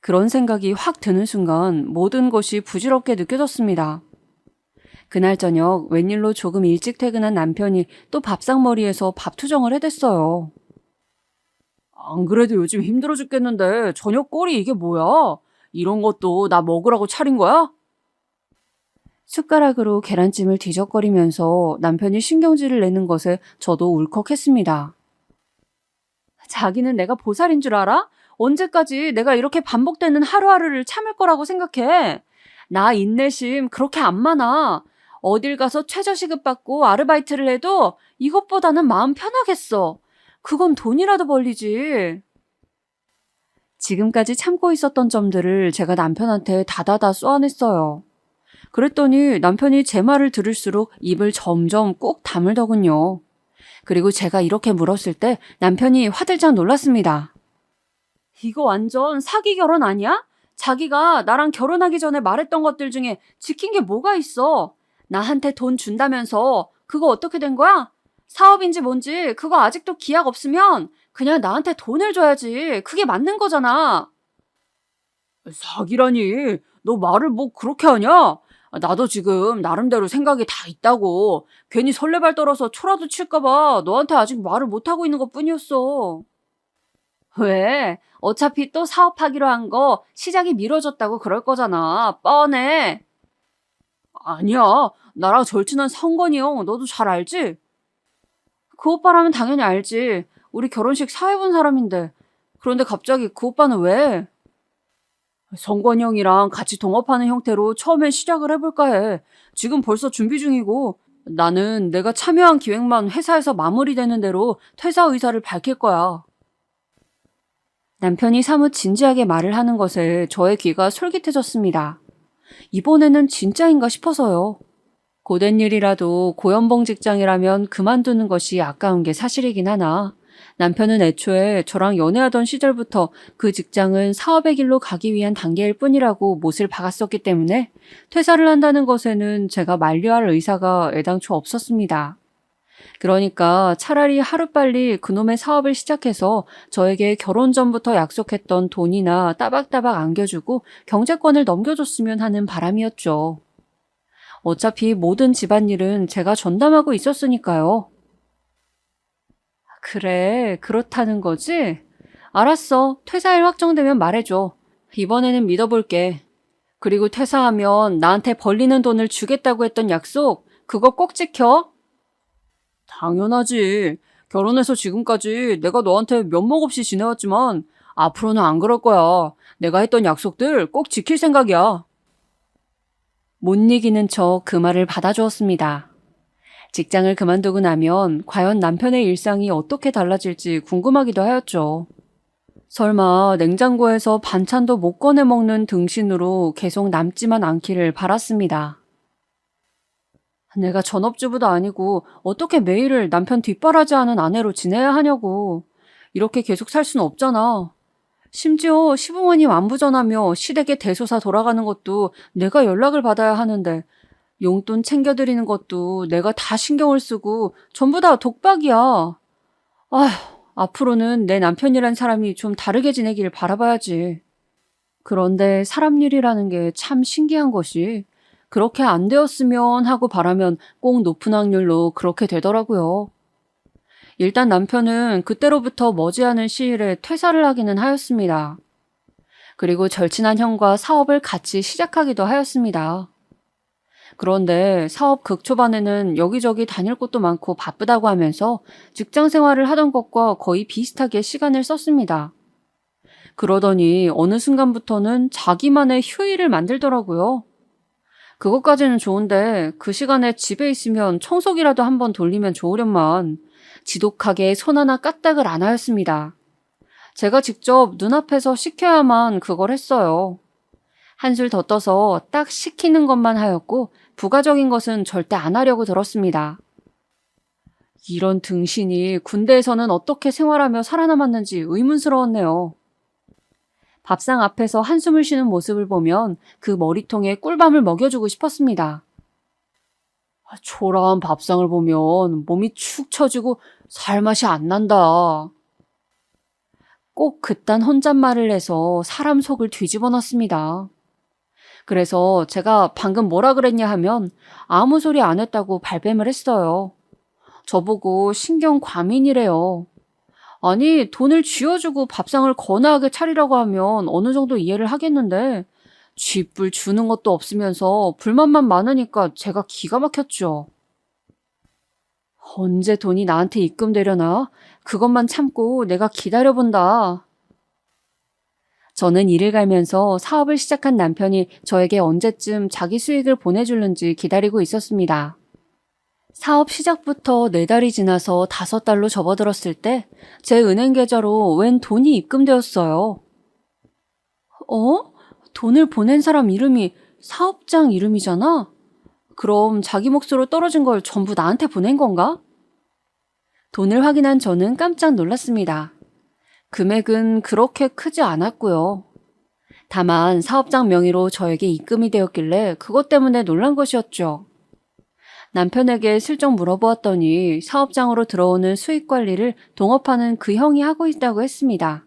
그런 생각이 확 드는 순간 모든 것이 부질없게 느껴졌습니다. 그날 저녁 웬일로 조금 일찍 퇴근한 남편이 또 밥상머리에서 밥 투정을 해댔어요. 안 그래도 요즘 힘들어 죽겠는데 저녁 꼴이 이게 뭐야? 이런 것도 나 먹으라고 차린 거야? 숟가락으로 계란찜을 뒤적거리면서 남편이 신경질을 내는 것에 저도 울컥했습니다. 자기는 내가 보살인 줄 알아? 언제까지 내가 이렇게 반복되는 하루하루를 참을 거라고 생각해? 나 인내심 그렇게 안 많아. 어딜 가서 최저시급 받고 아르바이트를 해도 이것보다는 마음 편하겠어. 그건 돈이라도 벌리지. 지금까지 참고 있었던 점들을 제가 남편한테 다다다 쏘아냈어요. 그랬더니 남편이 제 말을 들을수록 입을 점점 꾹 다물더군요. 그리고 제가 이렇게 물었을 때 남편이 화들짝 놀랐습니다. 이거 완전 사기 결혼 아니야? 자기가 나랑 결혼하기 전에 말했던 것들 중에 지킨 게 뭐가 있어? 나한테 돈 준다면서 그거 어떻게 된 거야? 사업인지 뭔지 그거 아직도 기약 없으면 그냥 나한테 돈을 줘야지. 그게 맞는 거잖아. 사기라니. 너 말을 뭐 그렇게 하냐? 나도 지금 나름대로 생각이 다 있다고. 괜히 설레발 떨어서 초라도 칠까봐 너한테 아직 말을 못하고 있는 것 뿐이었어. 왜? 어차피 또 사업하기로 한 거 시작이 미뤄졌다고 그럴 거잖아. 뻔해. 아니야. 나랑 절친한 성건이 형 너도 잘 알지? 그 오빠라면 당연히 알지. 우리 결혼식 사회본 사람인데. 그런데 갑자기 그 오빠는 왜? 성건이 형이랑 같이 동업하는 형태로 처음엔 시작을 해볼까 해. 지금 벌써 준비 중이고 나는 내가 참여한 기획만 회사에서 마무리되는 대로 퇴사 의사를 밝힐 거야. 남편이 사뭇 진지하게 말을 하는 것에 저의 귀가 솔깃해졌습니다. 이번에는 진짜인가 싶어서요. 고된 일이라도 고연봉 직장이라면 그만두는 것이 아까운 게 사실이긴 하나 남편은 애초에 저랑 연애하던 시절부터 그 직장은 사업의 길로 가기 위한 단계일 뿐이라고 못을 박았었기 때문에 퇴사를 한다는 것에는 제가 만류할 의사가 애당초 없었습니다. 그러니까 차라리 하루빨리 그놈의 사업을 시작해서 저에게 결혼 전부터 약속했던 돈이나 따박따박 안겨주고 경제권을 넘겨줬으면 하는 바람이었죠. 어차피 모든 집안일은 제가 전담하고 있었으니까요. 그래, 그렇다는 거지? 알았어. 퇴사일 확정되면 말해줘. 이번에는 믿어볼게. 그리고 퇴사하면 나한테 벌리는 돈을 주겠다고 했던 약속, 그거 꼭 지켜? 당연하지. 결혼해서 지금까지 내가 너한테 면목 없이 지내왔지만 앞으로는 안 그럴 거야. 내가 했던 약속들 꼭 지킬 생각이야. 못 이기는 척 그 말을 받아주었습니다. 직장을 그만두고 나면 과연 남편의 일상이 어떻게 달라질지 궁금하기도 하였죠. 설마 냉장고에서 반찬도 못 꺼내 먹는 등신으로 계속 남지만 않기를 바랐습니다. 내가 전업주부도 아니고 어떻게 매일을 남편 뒷바라지하는 아내로 지내야 하냐고. 이렇게 계속 살 수는 없잖아. 심지어 시부모님 안부 전하며 시댁에 대소사 돌아가는 것도 내가 연락을 받아야 하는데 용돈 챙겨드리는 것도 내가 다 신경을 쓰고 전부 다 독박이야. 아휴, 앞으로는 내 남편이란 사람이 좀 다르게 지내길 바라봐야지. 그런데 사람 일이라는 게 참 신기한 것이 그렇게 안 되었으면 하고 바라면 꼭 높은 확률로 그렇게 되더라고요. 일단 남편은 그때로부터 머지않은 시일에 퇴사를 하기는 하였습니다. 그리고 절친한 형과 사업을 같이 시작하기도 하였습니다. 그런데 사업 극초반에는 여기저기 다닐 곳도 많고 바쁘다고 하면서 직장 생활을 하던 것과 거의 비슷하게 시간을 썼습니다. 그러더니 어느 순간부터는 자기만의 휴일을 만들더라고요. 그것까지는 좋은데 그 시간에 집에 있으면 청소기라도 한번 돌리면 좋으련만 지독하게 손 하나 까딱을 안 하였습니다. 제가 직접 눈앞에서 시켜야만 그걸 했어요. 한술 더 떠서 딱 시키는 것만 하였고 부가적인 것은 절대 안 하려고 들었습니다. 이런 등신이 군대에서는 어떻게 생활하며 살아남았는지 의문스러웠네요. 밥상 앞에서 한숨을 쉬는 모습을 보면 그 머리통에 꿀밤을 먹여주고 싶었습니다. 초라한 밥상을 보면 몸이 축 처지고 살맛이 안 난다. 꼭 그딴 혼잣말을 해서 사람 속을 뒤집어 놨습니다. 그래서 제가 방금 뭐라 그랬냐 하면 아무 소리 안 했다고 발뺌을 했어요. 저보고 신경 과민이래요. 아니, 돈을 쥐어주고 밥상을 거나하게 차리라고 하면 어느 정도 이해를 하겠는데 쥐뿔 주는 것도 없으면서 불만만 많으니까 제가 기가 막혔죠. 언제 돈이 나한테 입금되려나? 그것만 참고 내가 기다려본다. 저는 일을 갈면서 사업을 시작한 남편이 저에게 언제쯤 자기 수익을 보내줄는지 기다리고 있었습니다. 사업 시작부터 4달이 지나서 5달로 접어들었을 때 제 은행 계좌로 웬 돈이 입금되었어요. 어? 돈을 보낸 사람 이름이 사업장 이름이잖아? 그럼 자기 몫으로 떨어진 걸 전부 나한테 보낸 건가? 돈을 확인한 저는 깜짝 놀랐습니다. 금액은 그렇게 크지 않았고요. 다만 사업장 명의로 저에게 입금이 되었길래 그것 때문에 놀란 것이었죠. 남편에게 슬쩍 물어보았더니 사업장으로 들어오는 수익 관리를 동업하는 그 형이 하고 있다고 했습니다.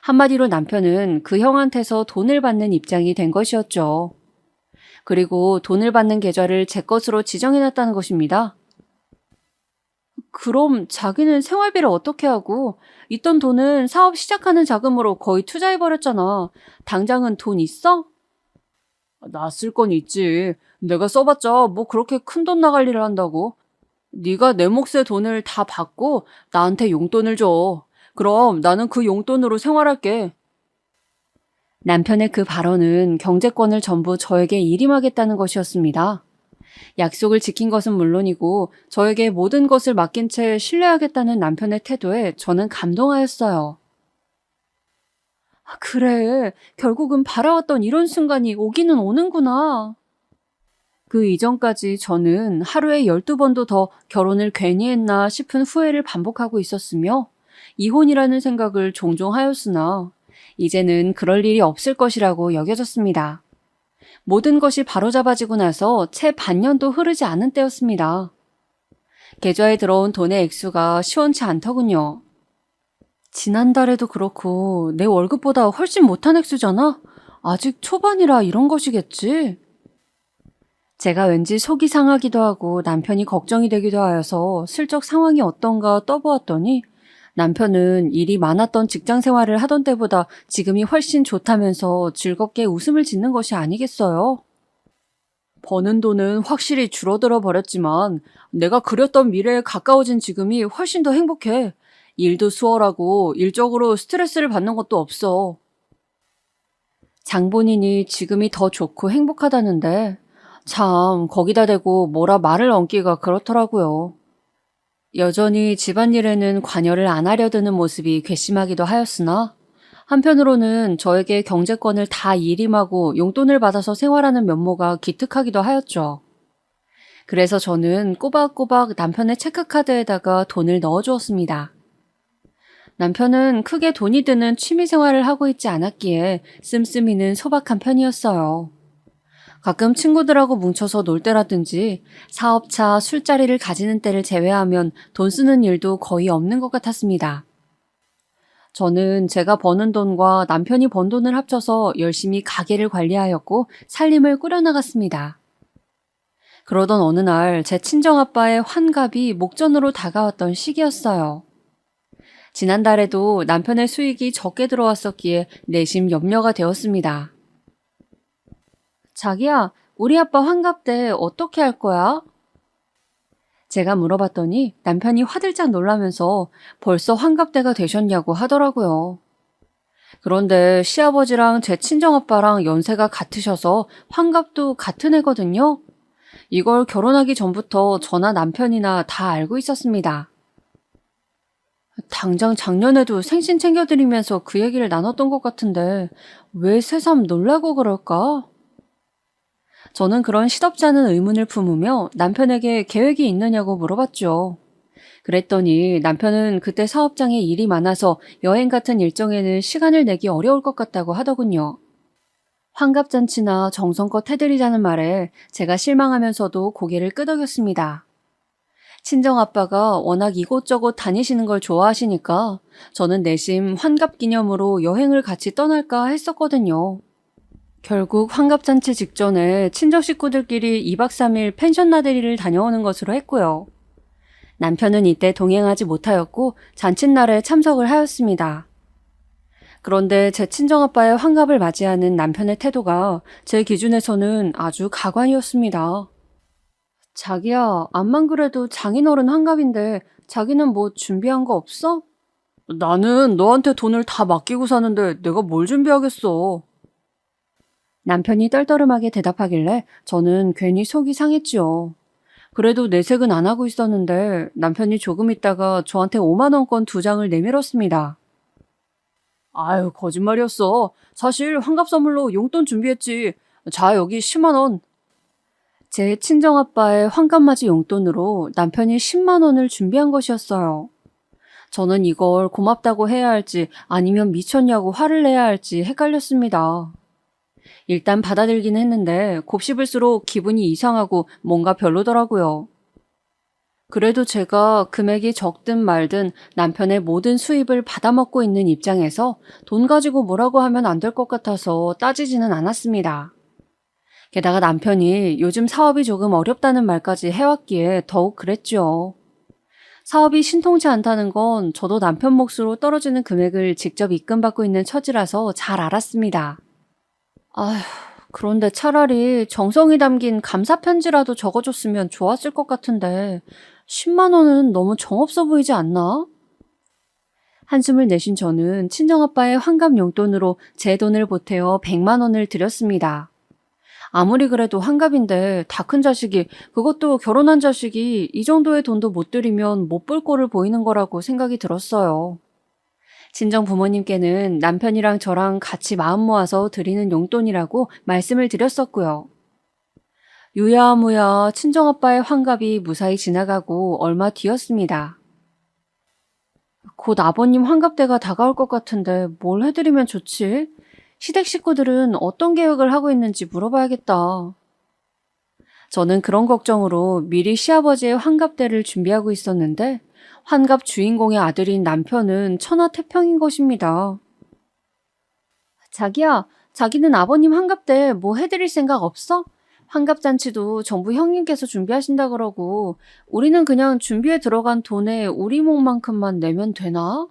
한마디로 남편은 그 형한테서 돈을 받는 입장이 된 것이었죠. 그리고 돈을 받는 계좌를 제 것으로 지정해놨다는 것입니다. 그럼 자기는 생활비를 어떻게 하고 있던 돈은 사업 시작하는 자금으로 거의 투자해버렸잖아. 당장은 돈 있어? 나 쓸 건 있지. 내가 써봤자 뭐 그렇게 큰 돈 나갈 일을 한다고. 네가 내 몫의 돈을 다 받고 나한테 용돈을 줘. 그럼 나는 그 용돈으로 생활할게. 남편의 그 발언은 경제권을 전부 저에게 일임하겠다는 것이었습니다. 약속을 지킨 것은 물론이고 저에게 모든 것을 맡긴 채 신뢰하겠다는 남편의 태도에 저는 감동하였어요. 그래, 결국은 바라왔던 이런 순간이 오기는 오는구나. 그 이전까지 저는 하루에 12번도 더 결혼을 괜히 했나 싶은 후회를 반복하고 있었으며 이혼이라는 생각을 종종 하였으나 이제는 그럴 일이 없을 것이라고 여겨졌습니다. 모든 것이 바로잡아지고 나서 채 반년도 흐르지 않은 때였습니다. 계좌에 들어온 돈의 액수가 시원치 않더군요. 지난달에도 그렇고 내 월급보다 훨씬 못한 액수잖아? 아직 초반이라 이런 것이겠지? 제가 왠지 속이 상하기도 하고 남편이 걱정이 되기도 하여서 슬쩍 상황이 어떤가 떠보았더니 남편은 일이 많았던 직장 생활을 하던 때보다 지금이 훨씬 좋다면서 즐겁게 웃음을 짓는 것이 아니겠어요? 버는 돈은 확실히 줄어들어 버렸지만 내가 그렸던 미래에 가까워진 지금이 훨씬 더 행복해. 일도 수월하고 일적으로 스트레스를 받는 것도 없어. 장본인이 지금이 더 좋고 행복하다는데 참 거기다 대고 뭐라 말을 얹기가 그렇더라고요. 여전히 집안일에는 관여를 안 하려 드는 모습이 괘씸하기도 하였으나 한편으로는 저에게 경제권을 다 일임하고 용돈을 받아서 생활하는 면모가 기특하기도 하였죠. 그래서 저는 꼬박꼬박 남편의 체크카드에다가 돈을 넣어주었습니다. 남편은 크게 돈이 드는 취미생활을 하고 있지 않았기에 씀씀이는 소박한 편이었어요. 가끔 친구들하고 뭉쳐서 놀 때라든지 사업차, 술자리를 가지는 때를 제외하면 돈 쓰는 일도 거의 없는 것 같았습니다. 저는 제가 버는 돈과 남편이 번 돈을 합쳐서 열심히 가게를 관리하였고 살림을 꾸려나갔습니다. 그러던 어느 날 제 친정아빠의 환갑이 목전으로 다가왔던 시기였어요. 지난달에도 남편의 수익이 적게 들어왔었기에 내심 염려가 되었습니다. 자기야, 우리 아빠 환갑 때 어떻게 할 거야? 제가 물어봤더니 남편이 화들짝 놀라면서 벌써 환갑 때가 되셨냐고 하더라고요. 그런데 시아버지랑 제 친정아빠랑 연세가 같으셔서 환갑도 같은 애거든요. 이걸 결혼하기 전부터 저나 남편이나 다 알고 있었습니다. 당장 작년에도 생신 챙겨드리면서 그 얘기를 나눴던 것 같은데 왜 새삼 놀라고 그럴까? 저는 그런 시덥지 않은 의문을 품으며 남편에게 계획이 있느냐고 물어봤죠. 그랬더니 남편은 그때 사업장에 일이 많아서 여행 같은 일정에는 시간을 내기 어려울 것 같다고 하더군요. 환갑잔치나 정성껏 해드리자는 말에 제가 실망하면서도 고개를 끄덕였습니다. 친정아빠가 워낙 이곳저곳 다니시는 걸 좋아하시니까 저는 내심 환갑 기념으로 여행을 같이 떠날까 했었거든요. 결국 환갑잔치 직전에 친정 식구들끼리 2박 3일 펜션 나들이를 다녀오는 것으로 했고요. 남편은 이때 동행하지 못하였고 잔칫날에 참석을 하였습니다. 그런데 제 친정아빠의 환갑을 맞이하는 남편의 태도가 제 기준에서는 아주 가관이었습니다. 자기야, 암만 그래도 장인어른 환갑인데 자기는 뭐 준비한 거 없어? 나는 너한테 돈을 다 맡기고 사는데 내가 뭘 준비하겠어. 남편이 떨떠름하게 대답하길래 저는 괜히 속이 상했지요. 그래도 내색은 안 하고 있었는데 남편이 조금 있다가 저한테 5만 원권 2장을 내밀었습니다. 아유, 거짓말이었어. 사실 환갑 선물로 용돈 준비했지. 자, 여기 10만 원. 제 친정아빠의 환갑맞이 용돈으로 남편이 10만 원을 준비한 것이었어요. 저는 이걸 고맙다고 해야 할지 아니면 미쳤냐고 화를 내야 할지 헷갈렸습니다. 일단 받아들긴 했는데 곱씹을수록 기분이 이상하고 뭔가 별로더라고요. 그래도 제가 금액이 적든 말든 남편의 모든 수입을 받아먹고 있는 입장에서 돈 가지고 뭐라고 하면 안 될 것 같아서 따지지는 않았습니다. 게다가 남편이 요즘 사업이 조금 어렵다는 말까지 해왔기에 더욱 그랬죠. 사업이 신통치 않다는 건 저도 남편 몫으로 떨어지는 금액을 직접 입금받고 있는 처지라서 잘 알았습니다. 아휴, 그런데 차라리 정성이 담긴 감사 편지라도 적어줬으면 좋았을 것 같은데 10만 원은 너무 정없어 보이지 않나? 한숨을 내쉰 저는 친정아빠의 환갑 용돈으로 제 돈을 보태어 100만 원을 드렸습니다. 아무리 그래도 환갑인데 다 큰 자식이, 그것도 결혼한 자식이 이 정도의 돈도 못 드리면 못 볼 꼴을 보이는 거라고 생각이 들었어요. 친정 부모님께는 남편이랑 저랑 같이 마음 모아서 드리는 용돈이라고 말씀을 드렸었고요. 유야무야 친정아빠의 환갑이 무사히 지나가고 얼마 뒤였습니다. 곧 아버님 환갑때가 다가올 것 같은데 뭘 해드리면 좋지? 시댁 식구들은 어떤 계획을 하고 있는지 물어봐야겠다. 저는 그런 걱정으로 미리 시아버지의 환갑때를 준비하고 있었는데 환갑 주인공의 아들인 남편은 천하태평인 것입니다. 자기야, 자기는 아버님 환갑때 뭐 해드릴 생각 없어? 환갑잔치도 전부 형님께서 준비하신다 그러고 우리는 그냥 준비에 들어간 돈에 우리 몫만큼만 내면 되나?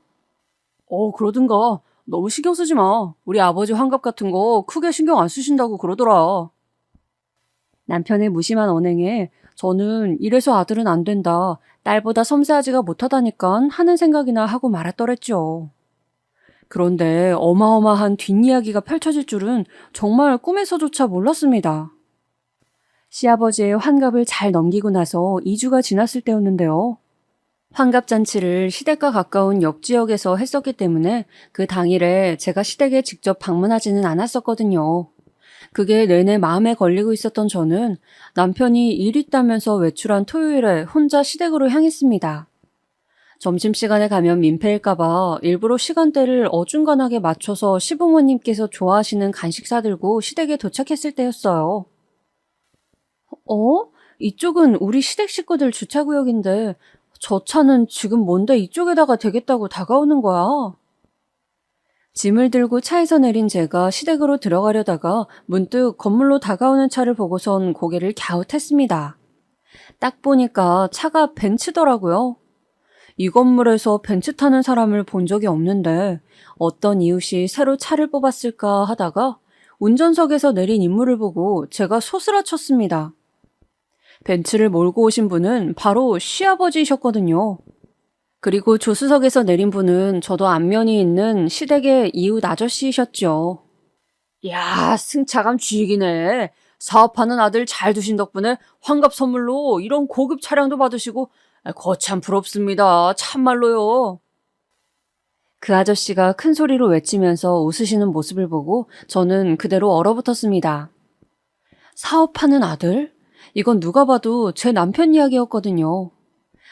그러든가. 너무 신경 쓰지 마. 우리 아버지 환갑 같은 거 크게 신경 안 쓰신다고 그러더라. 남편의 무심한 언행에 저는 이래서 아들은 안 된다. 딸보다 섬세하지가 못하다니깐 하는 생각이나 하고 말았더랬죠. 그런데 어마어마한 뒷이야기가 펼쳐질 줄은 정말 꿈에서조차 몰랐습니다. 시아버지의 환갑을 잘 넘기고 나서 2주가 지났을 때였는데요. 환갑잔치를 시댁과 가까운 옆 지역에서 했었기 때문에 그 당일에 제가 시댁에 직접 방문하지는 않았었거든요. 그게 내내 마음에 걸리고 있었던 저는 남편이 일 있다면서 외출한 토요일에 혼자 시댁으로 향했습니다. 점심시간에 가면 민폐일까봐 일부러 시간대를 어중간하게 맞춰서 시부모님께서 좋아하시는 간식 사들고 시댁에 도착했을 때였어요. 이쪽은 우리 시댁 식구들 주차구역인데 저 차는 지금 뭔데 이쪽에다가 대겠다고 다가오는 거야. 짐을 들고 차에서 내린 제가 시댁으로 들어가려다가 문득 건물로 다가오는 차를 보고선 고개를 갸웃했습니다. 딱 보니까 차가 벤츠더라고요. 이 건물에서 벤츠 타는 사람을 본 적이 없는데 어떤 이웃이 새로 차를 뽑았을까 하다가 운전석에서 내린 인물을 보고 제가 소스라쳤습니다. 벤츠를 몰고 오신 분은 바로 시아버지이셨거든요. 그리고 조수석에서 내린 분은 저도 안면이 있는 시댁의 이웃 아저씨이셨죠. 야, 승차감 쥐기네. 사업하는 아들 잘 두신 덕분에 환갑 선물로 이런 고급 차량도 받으시고 거참 부럽습니다. 참말로요. 그 아저씨가 큰 소리로 외치면서 웃으시는 모습을 보고 저는 그대로 얼어붙었습니다. 사업하는 아들? 이건 누가 봐도 제 남편 이야기였거든요.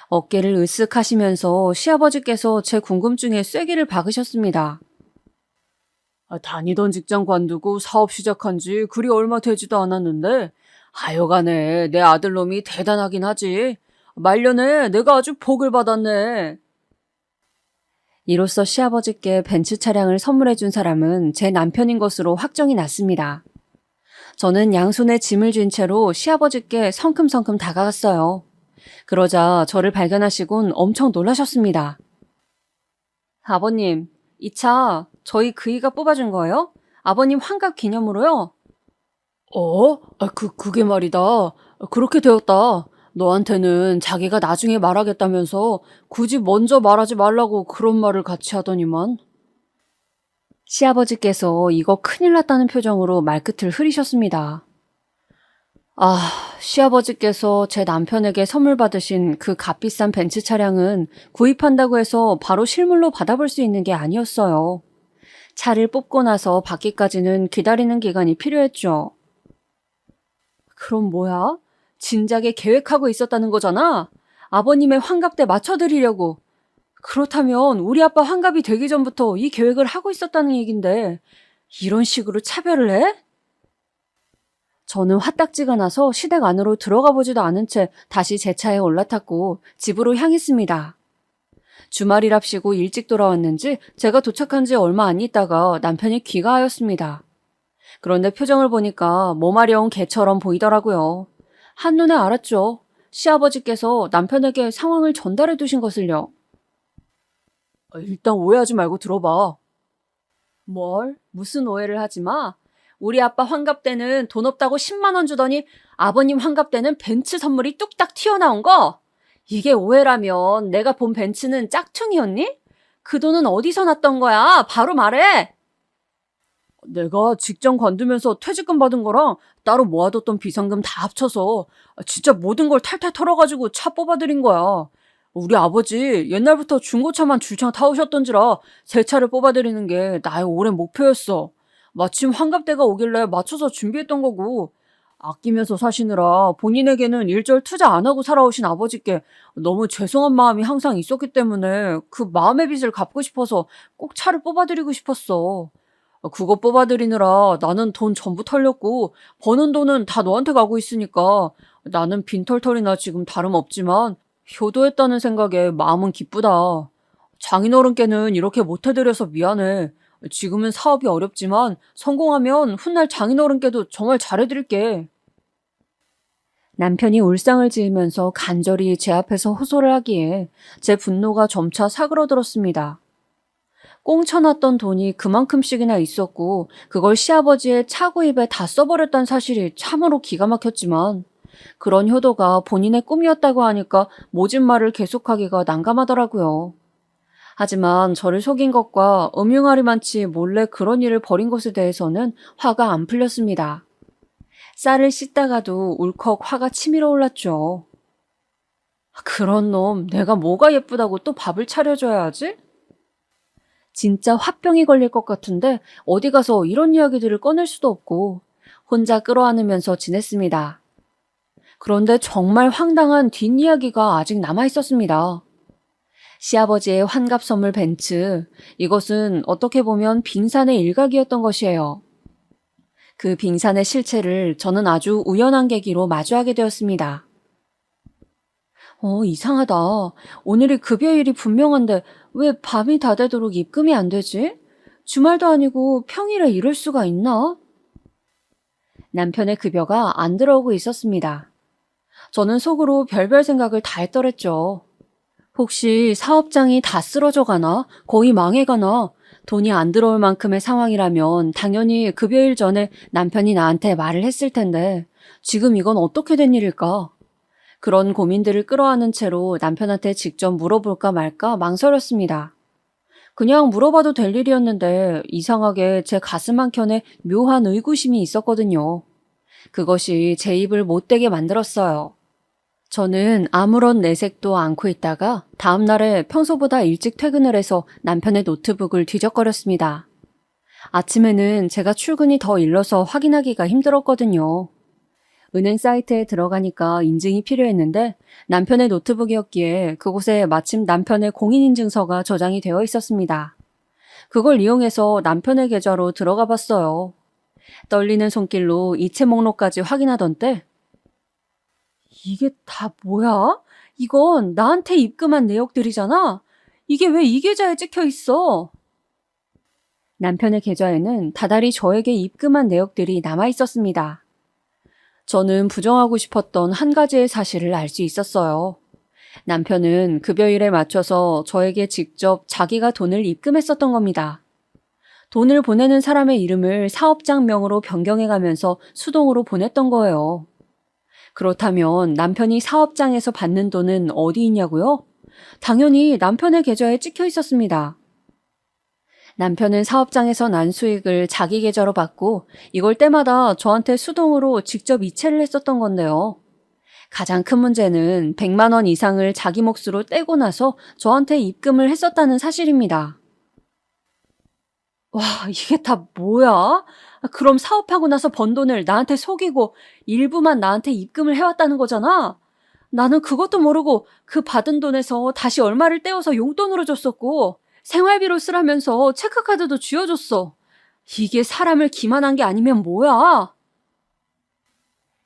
어깨를 으쓱 하시면서 시아버지께서 제 궁금증에 쐐기를 박으셨습니다. 다니던 직장 관두고 사업 시작한 지 그리 얼마 되지도 않았는데 하여간에 내 아들놈이 대단하긴 하지. 말년에 내가 아주 복을 받았네. 이로써 시아버지께 벤츠 차량을 선물해준 사람은 제 남편인 것으로 확정이 났습니다. 저는 양손에 짐을 쥔 채로 시아버지께 성큼성큼 다가갔어요. 그러자 저를 발견하시곤 엄청 놀라셨습니다. 아버님, 이 차 저희 그이가 뽑아준 거예요? 아버님 환갑 기념으로요? 그게 말이다. 그렇게 되었다. 너한테는 자기가 나중에 말하겠다면서 굳이 먼저 말하지 말라고 그런 말을 같이 하더니만. 시아버지께서 이거 큰일 났다는 표정으로 말끝을 흐리셨습니다. 시아버지께서 제 남편에게 선물 받으신 그 값비싼 벤츠 차량은 구입한다고 해서 바로 실물로 받아볼 수 있는 게 아니었어요. 차를 뽑고 나서 받기까지는 기다리는 기간이 필요했죠. 그럼 뭐야? 진작에 계획하고 있었다는 거잖아? 아버님의 환갑 때 맞춰드리려고. 그렇다면 우리 아빠 환갑이 되기 전부터 이 계획을 하고 있었다는 얘긴데 이런 식으로 차별을 해? 저는 화딱지가 나서 시댁 안으로 들어가 보지도 않은 채 다시 제 차에 올라탔고 집으로 향했습니다. 주말이랍시고 일찍 돌아왔는지 제가 도착한 지 얼마 안 있다가 남편이 귀가하였습니다. 그런데 표정을 보니까 몸아려운 개처럼 보이더라고요. 한눈에 알았죠. 시아버지께서 남편에게 상황을 전달해 두신 것을요. 일단 오해하지 말고 들어봐. 뭘? 무슨 오해를 하지 마? 우리 아빠 환갑 때는 돈 없다고 10만 원 주더니 아버님 환갑 때는 벤츠 선물이 뚝딱 튀어나온 거? 이게 오해라면 내가 본 벤츠는 짝퉁이었니? 그 돈은 어디서 났던 거야? 바로 말해! 내가 직장 관두면서 퇴직금 받은 거랑 따로 모아뒀던 비상금 다 합쳐서 진짜 모든 걸 탈탈 털어가지고 차 뽑아드린 거야. 우리 아버지 옛날부터 중고차만 줄창 타오셨던지라 새 차를 뽑아드리는 게 나의 오랜 목표였어. 마침 환갑때가 오길래 맞춰서 준비했던 거고 아끼면서 사시느라 본인에게는 일절 투자 안 하고 살아오신 아버지께 너무 죄송한 마음이 항상 있었기 때문에 그 마음의 빚을 갚고 싶어서 꼭 차를 뽑아드리고 싶었어. 그거 뽑아드리느라 나는 돈 전부 털렸고 버는 돈은 다 너한테 가고 있으니까 나는 빈털털이나 지금 다름없지만 효도했다는 생각에 마음은 기쁘다. 장인어른께는 이렇게 못해드려서 미안해. 지금은 사업이 어렵지만 성공하면 훗날 장인어른께도 정말 잘해드릴게. 남편이 울상을 지으면서 간절히 제 앞에서 호소를 하기에 제 분노가 점차 사그러들었습니다. 꽁쳐놨던 돈이 그만큼씩이나 있었고 그걸 시아버지의 차구입에 다 써버렸다는 사실이 참으로 기가 막혔지만 그런 효도가 본인의 꿈이었다고 하니까 모진 말을 계속하기가 난감하더라고요. 하지만 저를 속인 것과 음흉하리만치 몰래 그런 일을 벌인 것에 대해서는 화가 안 풀렸습니다. 쌀을 씻다가도 울컥 화가 치밀어 올랐죠. 그런 놈, 내가 뭐가 예쁘다고 또 밥을 차려줘야 하지? 진짜 화병이 걸릴 것 같은데 어디 가서 이런 이야기들을 꺼낼 수도 없고 혼자 끌어안으면서 지냈습니다. 그런데 정말 황당한 뒷이야기가 아직 남아있었습니다. 시아버지의 환갑 선물 벤츠, 이것은 어떻게 보면 빙산의 일각이었던 것이에요. 그 빙산의 실체를 저는 아주 우연한 계기로 마주하게 되었습니다. 이상하다. 오늘이 급여일이 분명한데 왜 밤이 다 되도록 입금이 안 되지? 주말도 아니고 평일에 이럴 수가 있나? 남편의 급여가 안 들어오고 있었습니다. 저는 속으로 별별 생각을 다 했더랬죠. 혹시 사업장이 다 쓰러져 가나? 거의 망해가나? 돈이 안 들어올 만큼의 상황이라면 당연히 급여일 전에 남편이 나한테 말을 했을 텐데 지금 이건 어떻게 된 일일까? 그런 고민들을 끌어안은 채로 남편한테 직접 물어볼까 말까 망설였습니다. 그냥 물어봐도 될 일이었는데 이상하게 제 가슴 한켠에 묘한 의구심이 있었거든요. 그것이 제 입을 못대게 만들었어요. 저는 아무런 내색도 않고 있다가 다음 날에 평소보다 일찍 퇴근을 해서 남편의 노트북을 뒤적거렸습니다. 아침에는 제가 출근이 더 일러서 확인하기가 힘들었거든요. 은행 사이트에 들어가니까 인증이 필요했는데 남편의 노트북이었기에 그곳에 마침 남편의 공인인증서가 저장이 되어 있었습니다. 그걸 이용해서 남편의 계좌로 들어가 봤어요. 떨리는 손길로 이체 목록까지 확인하던 때 이게 다 뭐야? 이건 나한테 입금한 내역들이잖아? 이게 왜 이 계좌에 찍혀 있어? 남편의 계좌에는 다달이 저에게 입금한 내역들이 남아 있었습니다. 저는 부정하고 싶었던 한 가지의 사실을 알 수 있었어요. 남편은 급여일에 맞춰서 저에게 직접 자기가 돈을 입금했었던 겁니다. 돈을 보내는 사람의 이름을 사업장명으로 변경해가면서 수동으로 보냈던 거예요. 그렇다면 남편이 사업장에서 받는 돈은 어디 있냐고요? 당연히 남편의 계좌에 찍혀 있었습니다. 남편은 사업장에서 난 수익을 자기 계좌로 받고 이걸 때마다 저한테 수동으로 직접 이체를 했었던 건데요. 가장 큰 문제는 100만 원 이상을 자기 몫으로 떼고 나서 저한테 입금을 했었다는 사실입니다. 와, 이게 다 뭐야? 그럼 사업하고 나서 번 돈을 나한테 속이고 일부만 나한테 입금을 해왔다는 거잖아? 나는 그것도 모르고 그 받은 돈에서 다시 얼마를 떼어서 용돈으로 줬었고 생활비로 쓰라면서 체크카드도 쥐어줬어. 이게 사람을 기만한 게 아니면 뭐야?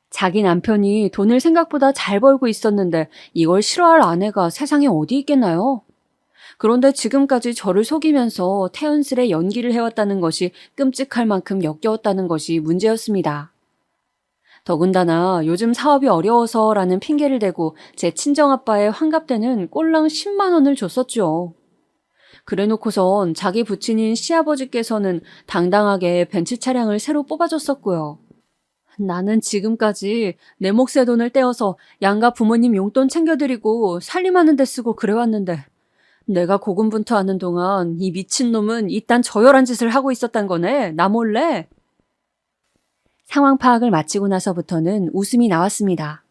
자기 남편이 돈을 생각보다 잘 벌고 있었는데 이걸 싫어할 아내가 세상에 어디 있겠나요? 그런데 지금까지 저를 속이면서 태연스레 연기를 해왔다는 것이 끔찍할 만큼 역겨웠다는 것이 문제였습니다. 더군다나 요즘 사업이 어려워서라는 핑계를 대고 제 친정아빠의 환갑때는 꼴랑 10만 원을 줬었죠. 그래놓고선 자기 부친인 시아버지께서는 당당하게 벤츠 차량을 새로 뽑아줬었고요. 나는 지금까지 내 몫의 돈을 떼어서 양가 부모님 용돈 챙겨드리고 살림하는 데 쓰고 그래왔는데 내가 고군분투하는 동안 이 미친놈은 이딴 저열한 짓을 하고 있었단 거네, 나 몰래. 상황 파악을 마치고 나서부터는 웃음이 나왔습니다.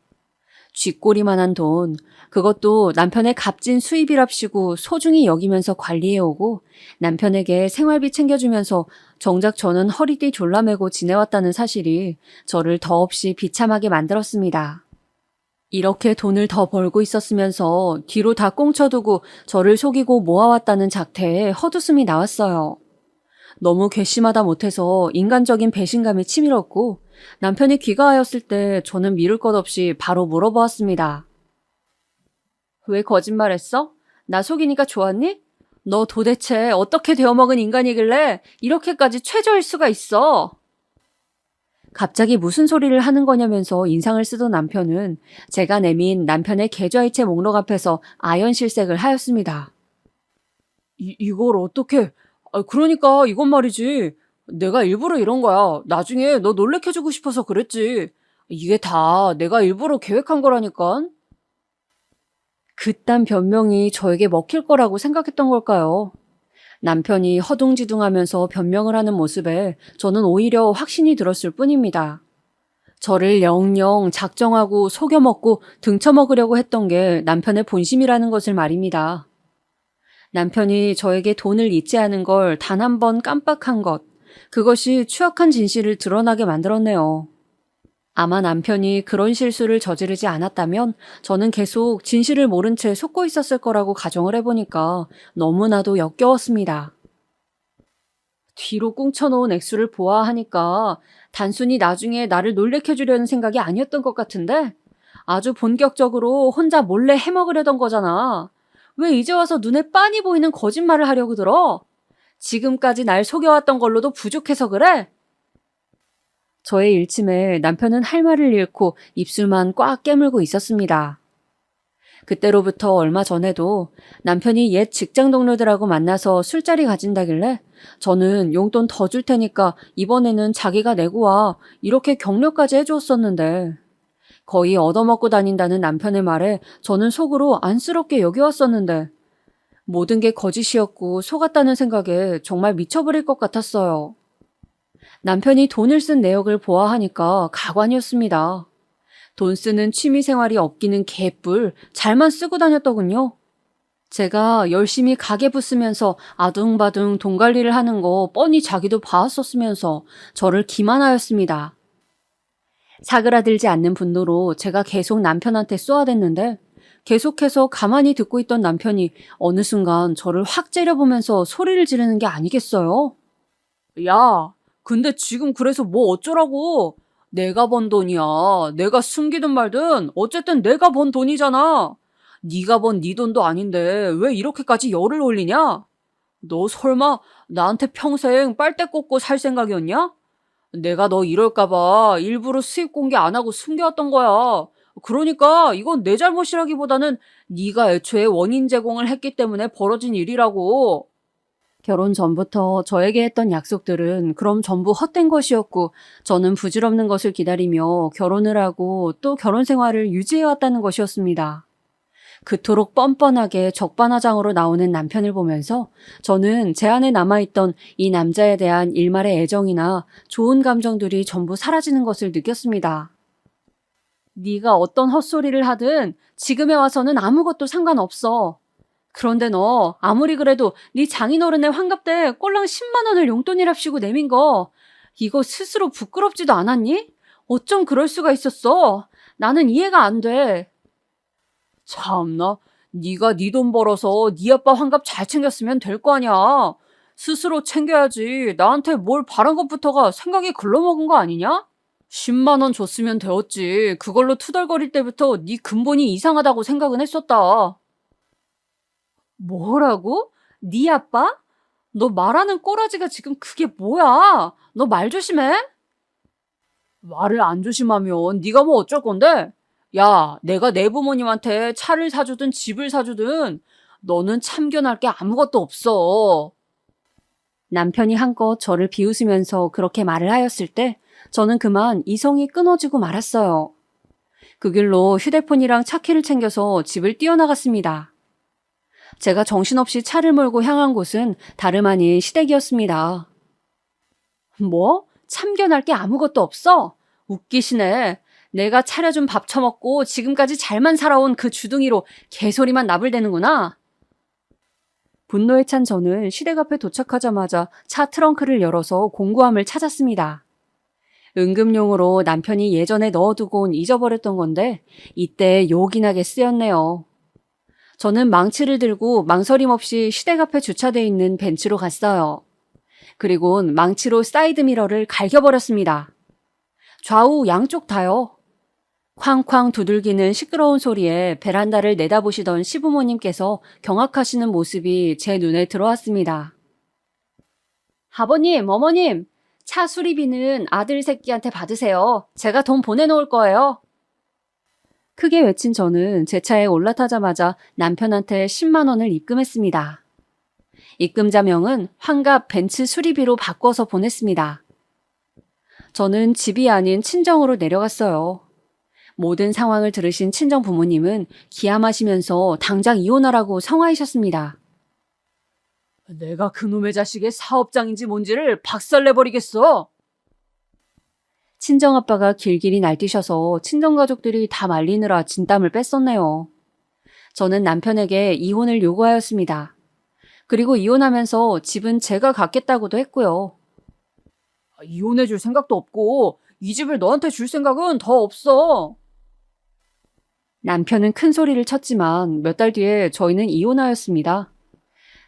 쥐꼬리만한 돈, 그것도 남편의 값진 수입이랍시고 소중히 여기면서 관리해오고 남편에게 생활비 챙겨주면서 정작 저는 허리띠 졸라매고 지내왔다는 사실이 저를 더없이 비참하게 만들었습니다. 이렇게 돈을 더 벌고 있었으면서 뒤로 다 꽁쳐두고 저를 속이고 모아왔다는 작태에 헛웃음이 나왔어요. 너무 괘씸하다 못해서 인간적인 배신감이 치밀었고 남편이 귀가하였을 때 저는 미룰 것 없이 바로 물어보았습니다. 왜 거짓말했어? 나 속이니까 좋았니? 너 도대체 어떻게 되어먹은 인간이길래 이렇게까지 최저일 수가 있어? 갑자기 무슨 소리를 하는 거냐면서 인상을 쓰던 남편은 제가 내민 남편의 계좌이체 목록 앞에서 아연실색을 하였습니다. 이걸 어떻게... 그러니까 이건 말이지. 내가 일부러 이런 거야. 나중에 너 놀래켜주고 싶어서 그랬지. 이게 다 내가 일부러 계획한 거라니까. 그딴 변명이 저에게 먹힐 거라고 생각했던 걸까요? 남편이 허둥지둥하면서 변명을 하는 모습에 저는 오히려 확신이 들었을 뿐입니다. 저를 영영 작정하고 속여먹고 등쳐먹으려고 했던 게 남편의 본심이라는 것을 말입니다. 남편이 저에게 돈을 잊지 않은 걸 단 한 번 깜빡한 것, 그것이 추악한 진실을 드러나게 만들었네요. 아마 남편이 그런 실수를 저지르지 않았다면 저는 계속 진실을 모른 채 속고 있었을 거라고 가정을 해보니까 너무나도 역겨웠습니다. 뒤로 꽁쳐놓은 액수를 보아하니까 단순히 나중에 나를 놀래켜주려는 생각이 아니었던 것 같은데 아주 본격적으로 혼자 몰래 해먹으려던 거잖아. 왜 이제 와서 눈에 빤히 보이는 거짓말을 하려고 들어? 지금까지 날 속여왔던 걸로도 부족해서 그래? 저의 일침에 남편은 할 말을 잃고 입술만 꽉 깨물고 있었습니다. 그때로부터 얼마 전에도 남편이 옛 직장 동료들하고 만나서 술자리 가진다길래 저는 용돈 더 줄 테니까 이번에는 자기가 내고 와 이렇게 격려까지 해주었었는데 거의 얻어먹고 다닌다는 남편의 말에 저는 속으로 안쓰럽게 여겨왔었는데 모든 게 거짓이었고 속았다는 생각에 정말 미쳐버릴 것 같았어요. 남편이 돈을 쓴 내역을 보아하니까 가관이었습니다. 돈 쓰는 취미생활이 없기는 개뿔 잘만 쓰고 다녔더군요. 제가 열심히 가게 부쓰면서 아둥바둥 돈 관리를 하는 거 뻔히 자기도 봐왔었으면서 저를 기만하였습니다. 사그라들지 않는 분노로 제가 계속 남편한테 쏘아댔는데 계속해서 가만히 듣고 있던 남편이 어느 순간 저를 확 째려보면서 소리를 지르는 게 아니겠어요? 야, 근데 지금 그래서 뭐 어쩌라고? 내가 번 돈이야. 내가 숨기든 말든 어쨌든 내가 번 돈이잖아. 네가 번 네 돈도 아닌데 왜 이렇게까지 열을 올리냐? 너 설마 나한테 평생 빨대 꽂고 살 생각이었냐? 내가 너 이럴까봐 일부러 수입 공개 안 하고 숨겨왔던 거야. 그러니까 이건 내 잘못이라기보다는 네가 애초에 원인 제공을 했기 때문에 벌어진 일이라고. 결혼 전부터 저에게 했던 약속들은 그럼 전부 헛된 것이었고 저는 부질없는 것을 기다리며 결혼을 하고 또 결혼 생활을 유지해왔다는 것이었습니다. 그토록 뻔뻔하게 적반하장으로 나오는 남편을 보면서 저는 제 안에 남아있던 이 남자에 대한 일말의 애정이나 좋은 감정들이 전부 사라지는 것을 느꼈습니다. 네가 어떤 헛소리를 하든 지금에 와서는 아무것도 상관없어. 그런데 너 아무리 그래도 네 장인어른의 환갑 때 꼴랑 10만 원을 용돈이랍시고 내민 거 이거 스스로 부끄럽지도 않았니? 어쩜 그럴 수가 있었어? 나는 이해가 안 돼. 참나, 네가 네 돈 벌어서 네 아빠 환갑 잘 챙겼으면 될 거 아니야. 스스로 챙겨야지. 나한테 뭘 바란 것부터가 생각이 글러먹은 거 아니냐? 10만 원 줬으면 되었지. 그걸로 투덜거릴 때부터 네 근본이 이상하다고 생각은 했었다. 뭐라고? 네 아빠? 너 말하는 꼬라지가 지금 그게 뭐야? 너 말 조심해. 말을 안 조심하면 네가 뭐 어쩔 건데? 야, 내가 내 부모님한테 차를 사주든 집을 사주든 너는 참견할 게 아무것도 없어. 남편이 한껏 저를 비웃으면서 그렇게 말을 하였을 때 저는 그만 이성이 끊어지고 말았어요. 그 길로 휴대폰이랑 차키를 챙겨서 집을 뛰어나갔습니다. 제가 정신없이 차를 몰고 향한 곳은 다름 아닌 시댁이었습니다. 뭐? 참견할 게 아무것도 없어? 웃기시네. 내가 차려준 밥 처먹고 지금까지 잘만 살아온 그 주둥이로 개소리만 나불대는구나. 분노에 찬 저는 시댁 앞에 도착하자마자 차 트렁크를 열어서 공구함을 찾았습니다. 응급용으로 남편이 예전에 넣어두곤 잊어버렸던 건데 이때 요긴하게 쓰였네요. 저는 망치를 들고 망설임 없이 시댁 앞에 주차돼 있는 벤츠로 갔어요. 그리곤 망치로 사이드 미러를 갈겨버렸습니다. 좌우 양쪽 다요. 쾅쾅 두들기는 시끄러운 소리에 베란다를 내다보시던 시부모님께서 경악하시는 모습이 제 눈에 들어왔습니다. 아버님, 어머님, 차 수리비는 아들 새끼한테 받으세요. 제가 돈 보내놓을 거예요. 크게 외친 저는 제 차에 올라타자마자 남편한테 10만 원을 입금했습니다. 입금자명은 환갑 벤츠 수리비로 바꿔서 보냈습니다. 저는 집이 아닌 친정으로 내려갔어요. 모든 상황을 들으신 친정 부모님은 기함하시면서 당장 이혼하라고 성화이셨습니다. 내가 그놈의 자식의 사업장인지 뭔지를 박살내버리겠어. 친정아빠가 길길이 날뛰셔서 친정가족들이 다 말리느라 진땀을 뺐었네요. 저는 남편에게 이혼을 요구하였습니다. 그리고 이혼하면서 집은 제가 갖겠다고도 했고요. 이혼해줄 생각도 없고 이 집을 너한테 줄 생각은 더 없어. 남편은 큰 소리를 쳤지만 몇 달 뒤에 저희는 이혼하였습니다.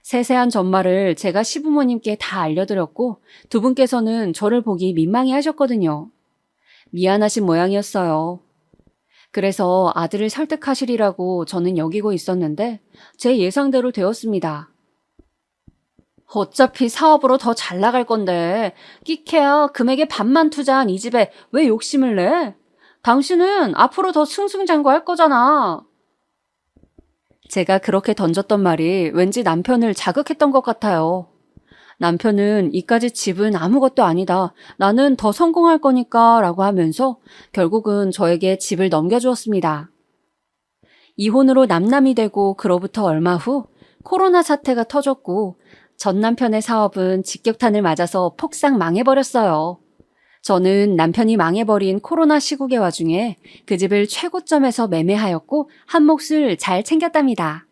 세세한 전말을 제가 시부모님께 다 알려드렸고 두 분께서는 저를 보기 민망해 하셨거든요. 미안하신 모양이었어요. 그래서 아들을 설득하시리라고 저는 여기고 있었는데 제 예상대로 되었습니다. 어차피 사업으로 더 잘 나갈 건데 끼케야 금액의 반만 투자한 이 집에 왜 욕심을 내? 당신은 앞으로 더 승승장구할 거잖아. 제가 그렇게 던졌던 말이 왠지 남편을 자극했던 것 같아요. 남편은 이까지 집은 아무것도 아니다. 나는 더 성공할 거니까 라고 하면서 결국은 저에게 집을 넘겨주었습니다. 이혼으로 남남이 되고 그로부터 얼마 후 코로나 사태가 터졌고 전 남편의 사업은 직격탄을 맞아서 폭삭 망해버렸어요. 저는 남편이 망해버린 코로나 시국의 와중에 그 집을 최고점에서 매매하였고 한 몫을 잘 챙겼답니다.